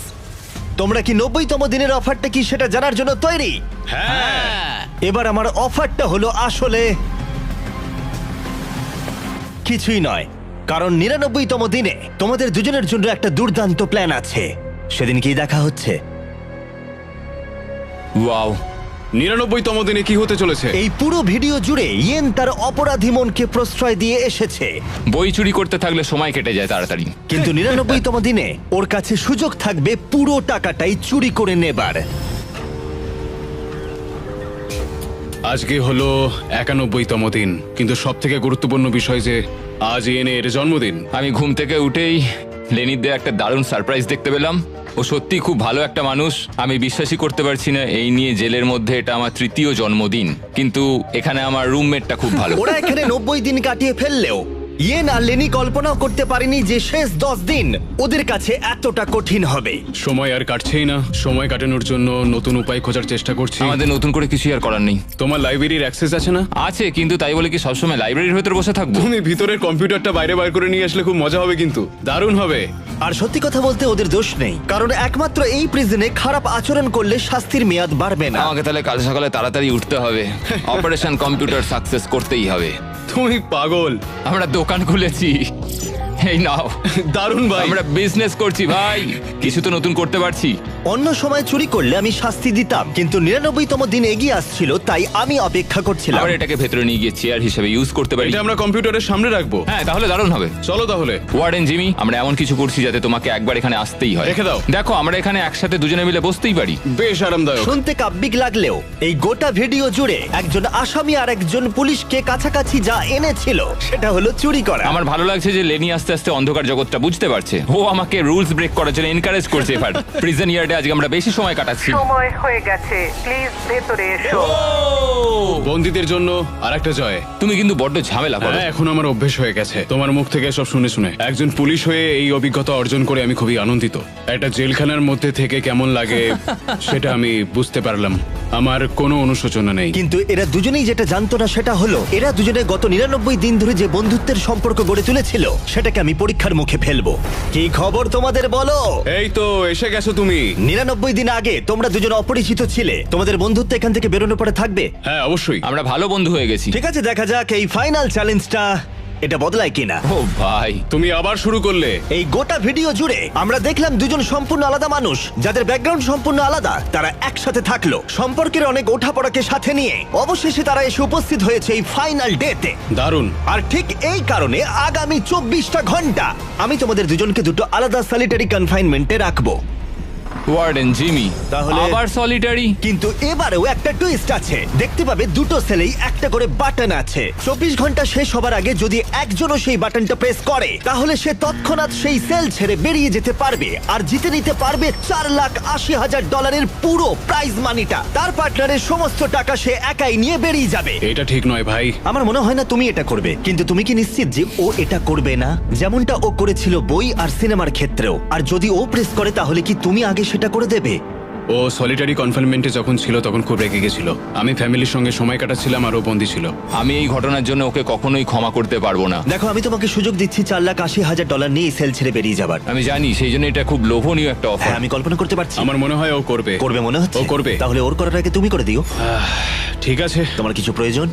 তোমরা কি 90তম দিনের অফারটা কি সেটা জানার জন্য তৈরি? হ্যাঁ। এবার আমার অফারটা হলো আসলে কিছুই নয়, কারণ 99তম দিনে তোমাদের দুজনের জন্য একটা দুর্দান্ত প্ল্যান আছে। সেদিন কি দেখা হচ্ছে? ওয়াও, 99তম দিনে কি হতে চলেছে? এই পুরো ভিডিও জুড়ে ইয়েন তার অপরাধী মনকে প্রশ্রয় দিয়ে এসেছে, বই চুরি করতে থাকলে সময় কেটে যায় তাড়াতাড়ি। কিন্তু 99তম দিনে ওর কাছে সুযোগ থাকবে পুরো টাকাটাই চুরি করে নেবার। আজকে হলো 91তম দিন, কিন্তু সব থেকে গুরুত্বপূর্ণ বিষয় যে আজ ইয়েনের জন্মদিন। আমি ঘুম থেকে উঠেই লেনির দিয়ে একটা দারুণ সারপ্রাইজ দেখতে পেলাম। ও সত্যি খুব ভালো একটা মানুষ। আমি বিশ্বাসই করতে পারছি না এই নিয়ে জেলের মধ্যে এটা আমার 3য় জন্মদিন, কিন্তু এখানে আমার রুমমেটটা খুব ভালো। ওরা এখানে 90 দিন কাটিয়ে ফেললেও ইয়েন আর লেনি কল্পনাও করতে পারেনি যে শেষ 10 দিন ওদের কাছে এতটা কঠিন হবে। সময় আর কাটছেই না। সময় কাটানোর জন্য নতুন উপায় খোঁজার চেষ্টা করছি। আমাদের নতুন করে কিছু আর করার নেই। তোমার লাইব্রেরির অ্যাক্সেস আছে না? আছে, কিন্তু তাই বলে কি সবসময় লাইব্রেরির ভেতর বসে থাকবো? তুমি ভিতরের কম্পিউটারটা বাইরে বার করে নিয়ে আসলে খুব মজা হবে, কিন্তু দারুণ হবে। আর সত্যি কথা বলতে ওদের দোষ নেই, কারণ একমাত্র এই প্রিজনে খারাপ আচরণ করলে শাস্তির মেয়াদ বাড়বে না। আমাকে তাহলে কাল সকালে তাড়াতাড়ি উঠতে হবে। অপারেশন কম্পিউটার সাকসেস করতেই হবে। তুমি পাগল। আমরা দোকান খুলেছি। এই নাও। দারুণ ভাই। আমরা বিজনেস করছি ভাই। কিছু তো নতুন করতে পারছি। অন্য সময় চুরি করলে আমি শাস্তি দিতাম, কিন্তু 99তম দিন এগিয়ে আসছিল, তাই আমি অপেক্ষা করছিলাম। আবার এটাকে ভেতরে নিয়ে গিয়ে চেয়ার হিসেবে ইউজ করতে পারি। এটা আমরা কম্পিউটারের সামনে রাখবো। হ্যাঁ, তাহলে দারুণ হবে। চলো তাহলে। ওয়ার্ডেন জিমি, আমরা এমন কিছু করছি যাতে তোমাকে একবার এখানে আসতেই হয়। রেখে দাও। দেখো, আমরা এখানে একসাথে দুজনে মিলে বসতেই পারি। বেশ আরামদায়ক। শুনতে কাব্যিক লাগলেও এই গোটা ভিডিও জুড়ে একজন আসামি আর একজন পুলিশকে কাছাকাছি যা এনেছিল সেটা হলো চুরি করা। আমার ভালো লাগছে যে লেনি আস্তে আস্তে অন্ধকার জগৎটা বুঝতে পারছে। ও আমাকে রুলস ব্রেক করার জন্য এনকারেজ করছে। এবার প্রিজন ইয়ার্ডে আজকে আমরা বেশি সময় কাটাচ্ছি। সময় হয়ে গেছে, প্লিজ ভেতরে এসো। বন্দীদের জন্য আরেকটা জয়। তুমি কিন্তু বড্ড ঝামেলা করো। হ্যাঁ, এখন আমার অভ্যেস হয়ে গেছে তোমার মুখ থেকে সব শুনে শুনে। একজন পুলিশ হয়ে এই অভিজ্ঞতা অর্জন করে আমি খুবই আনন্দিত। একটা জেলখানার মধ্যে থেকে কেমন লাগে সেটা আমি বুঝতে পারলাম। আমার কোনো অনুশোচনা নেই। কিন্তু এরা দুজনেই যেটা জানতো না সেটা হলো এরা দুজনে গত 99 দিন ধরে যে বন্ধুত্বের সম্পর্ক গড়ে তুলেছিল সেটাকে আমি পরীক্ষার মুখে ফেলবো। কি খবর তোমাদের বলো? এই তো এসে গেছো তুমি। 99 দিন আগে তোমরা দুজন অপরিচিত ছিলে, তোমাদের বন্ধুত্ব এখান থেকে বেরোনোর পরে থাকবে। হ্যাঁ, অবশ্যই। আমরা ভালো বন্ধু হয়ে গেছি। ঠিক আছে, দেখা যাক এই ফাইনাল চ্যালেঞ্জটা এটা বদলায় কিনা। ও ভাই, তুমি আবার শুরু করলে। এই গোটা ভিডিও জুড়ে আমরা দেখলাম দুজন সম্পূর্ণ আলাদা মানুষ যাদের ব্যাকগ্রাউন্ড সম্পূর্ণ আলাদা, তারা একসাথে থাকলো, সম্পর্কের অনেক ওঠাপড়াকে সাথে নিয়ে অবশেষে তারা এসে উপস্থিত হয়েছে এই ফাইনাল ডেতে। দারুণ। আর ঠিক এই কারণে আগামী 24টা ঘন্টা আমি তোমাদের দুজনকে দুটো আলাদা সলিটারি কনফাইনমেন্টে রাখবো। ওয়ার্ডেন জিমি, তাহলে- আবার সলিটারি? কিন্তু এবারেও একটা টুইস্ট আছে। দেখতে পাবে দুটো সেলেই একটা করে বাটন আছে। 24 ঘন্টা শেষ হবার আগে যদি একজনও সেই বাটনটা প্রেস করে তাহলে সে তৎক্ষণাৎ সেই সেল ছেড়ে বেরিয়ে যেতে পারবে আর জিতে নিতে পারবে $4,80,000 পুরো প্রাইজ মানিটা। তার পার্টনারের সমস্ত টাকা সে একাই নিয়ে বেরিয়ে যাবে। এটা ঠিক নয় ভাই। আমার মনে হয় না তুমি এটা করবে, কিন্তু তুমি কি নিশ্চিত যে ও এটা করবে না, যেমনটা ও করেছিল বই আর সিনেমার ক্ষেত্রেও? আর যদি ও প্রেস করে তাহলে কি তুমি আগে সেটা করে দেবে? ও সলিটারি কনফাইনমেন্টে যখন ছিল তখন খুব রেগে গেছিল। আমি ফ্যামিলির সঙ্গে সময় কাটাচ্ছিলাম আর ও বন্দী ছিল। আমি এই ঘটনার জন্য ওকে কখনোই ক্ষমা করতে পারবো না। দেখো, আমি তোমাকে সুযোগ দিচ্ছি $4,80,000 নিয়ে সেল ছেড়ে বেরিয়ে যাবার। আমি জানি, সেই জন্য এটা খুব লোভনীয় একটা হ্যাঁ, অফার। আমি কল্পনা করতে পারছি। আমার মনে হয় ও করবে। করবে মনে হচ্ছে? ও করবে। তাহলে ওর করার আগে তুমি করে দিও। ঠিক আছে। তোমার কিছু প্রয়োজন?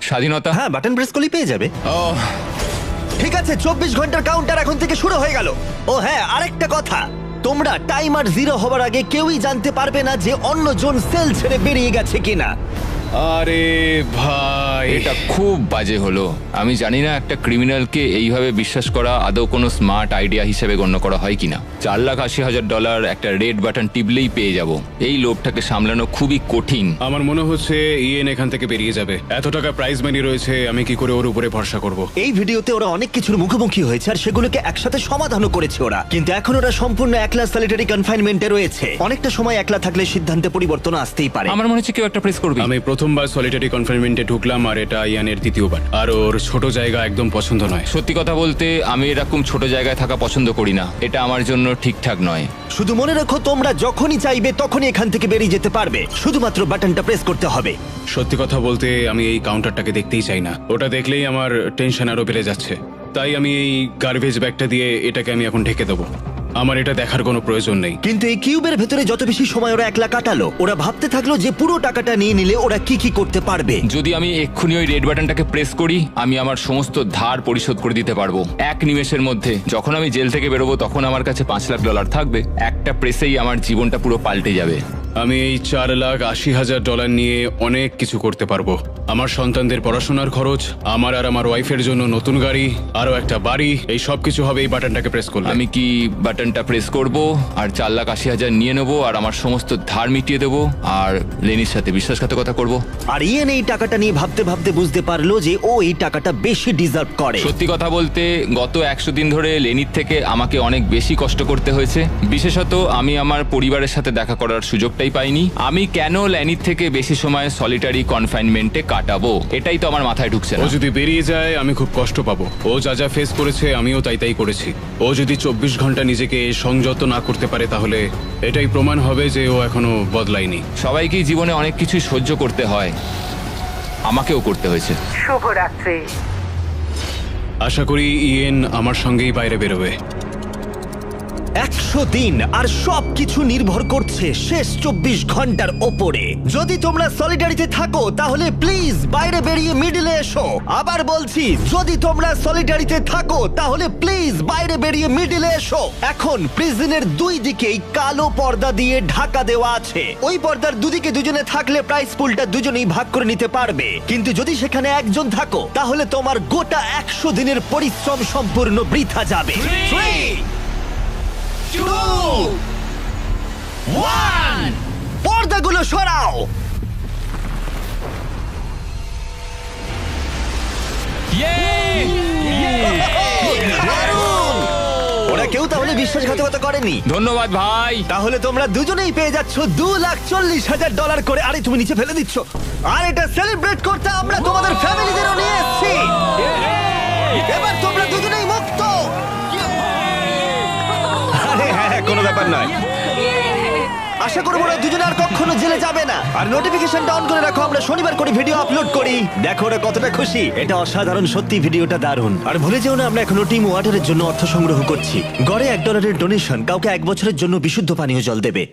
স্বাধীনতা। হ্যাঁ, বাটন প্রেস করলেই পেয়ে যাবে। ও, ঠিক আছে, 24 ঘন্টার কাউন্টার এখন থেকে শুরু হয়ে গেল। ও হ্যাঁ, আরেকটা কথা, তোমরা টাইমার 0 হবার আগে কেউই জানতে পারবে না যে অন্যজন সেল ছেড়ে বেরিয়ে গেছে কিনা। আরে ভাই, এটা খুব বাজে হলো। আমি জানি না একটা ক্রিমিনালকে এইভাবে বিশ্বাস করা আদৌ কোনো স্মার্ট আইডিয়া হিসেবে গণ্য করা হয় কিনা। $4,80,000 একটা রেড বাটন টিপলেই পেয়ে যাব। এই লোভটাকে সামলানো খুবই কঠিন। আমার মনে হচ্ছে ইয়েন এখান থেকে বেরিয়ে যাবে। এত টাকা প্রাইজ মানি রয়েছে, আমি কি করে ওর উপরে ভরসা করব? এই ভিডিওতে ওরা অনেক কিছুর মুখোমুখি হয়েছে আর সেগুলোকে একসাথে সমাধানও করেছে ওরা, কিন্তু এখন ওরা সম্পূর্ণ একলা সলিটারি কনফাইনমেন্টে রয়েছে। অনেকটা সময় একলা থাকলে সিদ্ধান্তে পরিবর্তন আসতেই পারে। আমার মনে হচ্ছে কেউ একটা প্রেস করবে। আমি প্রথমবার সলিটারি কনফাইনমেন্টে ঢুকলাম আর এটা ইয়ানের দ্বিতীয়বার। আর ওর ছোট জায়গা একদম পছন্দ নয়। সত্যি কথা বলতে, আমি এরকম ছোট জায়গায় থাকা পছন্দ করি না। এটা আমার জন্য ঠিকঠাক নয়। শুধু মনে রাখো, তোমরা যখনই চাইবে তখনই এখান থেকে বেরিয়ে যেতে পারবে, শুধুমাত্র বাটনটা প্রেস করতে হবে। সত্যি কথা বলতে আমি এই কাউন্টারটাকে দেখতেই চাই না। ওটা দেখলেই আমার টেনশন আরো বেড়ে যাচ্ছে। তাই আমি এই গার্বেজ ব্যাগটা দিয়ে এটাকে আমি এখন ঢেকে দেবো। আমার এটা দেখার কোনো প্রয়োজন নেই। কিন্তু এই কিউবের ভেতরে যত বেশি সময় ওরা একলা কাটালো, ওরা ভাবতে থাকলো যে পুরো টাকাটা নিয়ে নিলে ওরা কি কি করতে পারবে। যদি আমি এক্ষুনি ওই রেড বাটনটাকে প্রেস করি, আমি আমার সমস্ত ধার পরিশোধ করে দিতে পারবো এক নিমেষের মধ্যে। যখন আমি জেল থেকে বেরোবো তখন আমার কাছে $5,00,000 থাকবে। একটা প্রেসেই আমার জীবনটা পুরো পাল্টে যাবে। আমি এই $4,80,000 নিয়ে অনেক কিছু করতে পারবো। আমার সন্তানদের পড়াশোনার খরচ, আমার আর আমার ওয়াইফের জন্য নতুন গাড়ি, আরো একটা বাড়ি, এই সব কিছু হবে এই বাটনটাকে প্রেস করলে। আমি কি বাটনটা প্রেস করব আর $4,80,000 নিয়ে নেবো আর আমার সমস্ত ধার মিটিয়ে দেবো আর লেনির সাথে বিশ্বাসঘাতকতা করব? আর ইয়েন এই টাকাটা নিয়ে ভাবতে ভাবতে বুঝতে পারলো যে ও এই টাকাটা বেশি ডিজার্ভ করে। সত্যি কথা বলতে, গত 100 দিন ধরে লেনির থেকে আমাকে অনেক বেশি কষ্ট করতে হয়েছে। বিশেষত আমি আমার পরিবারের সাথে দেখা করার সুযোগটাই পাইনি। আমি কেন লেনির থেকে বেশি সময় সলিটারি কনফাইনমেন্টে কাটাবো, এটাই তো আমার মাথায় ঢুকছে ও না। যদি বেরিয়ে যায় আমি খুব কষ্ট পাবো। ও যা যা ফেস করেছে আমিও তাই করেছি। ও যদি 24 ঘন্টা নিজেকে সংযত না করতে পারে তাহলে এটাই প্রমাণ হবে যে ও এখনো বদলায়নি। সবাইকেই জীবনে অনেক কিছু সহ্য করতে হয়, আমাকেও করতে হয়েছে। শুভরাত্রি। আশা করি ইয়েন আমার সঙ্গেই বাইরে বেরোবে। 100 দিন আর সবকিছু নির্ভর করছে শেষ 24 ঘন্টার ওপরে। যদি তোমরা সলিডারিতে থাকো তাহলে প্লিজ বাইরে বেরিয়ে মিডলে এসো। আবার বলছি, যদি তোমরা সলিডারিতে থাকো তাহলে প্লিজ বাইরে বেরিয়ে মিডলে এসো। এখন প্রিজনের দুই দিকেই কালো পর্দা দিয়ে ঢাকা দেওয়া আছে। ওই পর্দার দুদিকে দুজনে থাকলে প্রাইস পুলটা দুজনেই ভাগ করে নিতে পারবে, কিন্তু যদি সেখানে একজন থাকো তাহলে তোমার গোটা 100 দিনের পরিশ্রম সম্পূর্ণ বৃথা যাবে। 3, 2, 1, পর্দাগুলো সরাও। দারুণ! ওরা কেউ তাহলে বিশ্বাসঘাতকতা করেনি। ধন্যবাদ ভাই। তাহলে তোমরা দুজনেই পেয়ে যাচ্ছ $2,40,000 করে। আরে তুমি নিচে ফেলে দিচ্ছ। আর এটা সেলিব্রেট করতে আমরা তোমাদের ফ্যামিলিদেরও নিয়ে এসেছি। এবার তোমরা দুজনেই মুক্ত। আরে হ্যাঁ, কোনো ব্যাপার নয়। আশা করবো ওরা দুজনে আর কখনো জেলে যাবে না। আর নোটিফিকেশনটা অন করে রাখো, আমরা শনিবার করে ভিডিও আপলোড করি। দেখো ওরা কতটা খুশি। এটা অসাধারণ, সত্যি ভিডিওটা দারুণ। আর ভুলে যেও না, আমরা এখনো টিম ওয়াটারের জন্য অর্থ সংগ্রহ করছি। গড়ে $1 ডোনেশন কাউকে 1 বছরের জন্য বিশুদ্ধ পানীয় জল দেবে।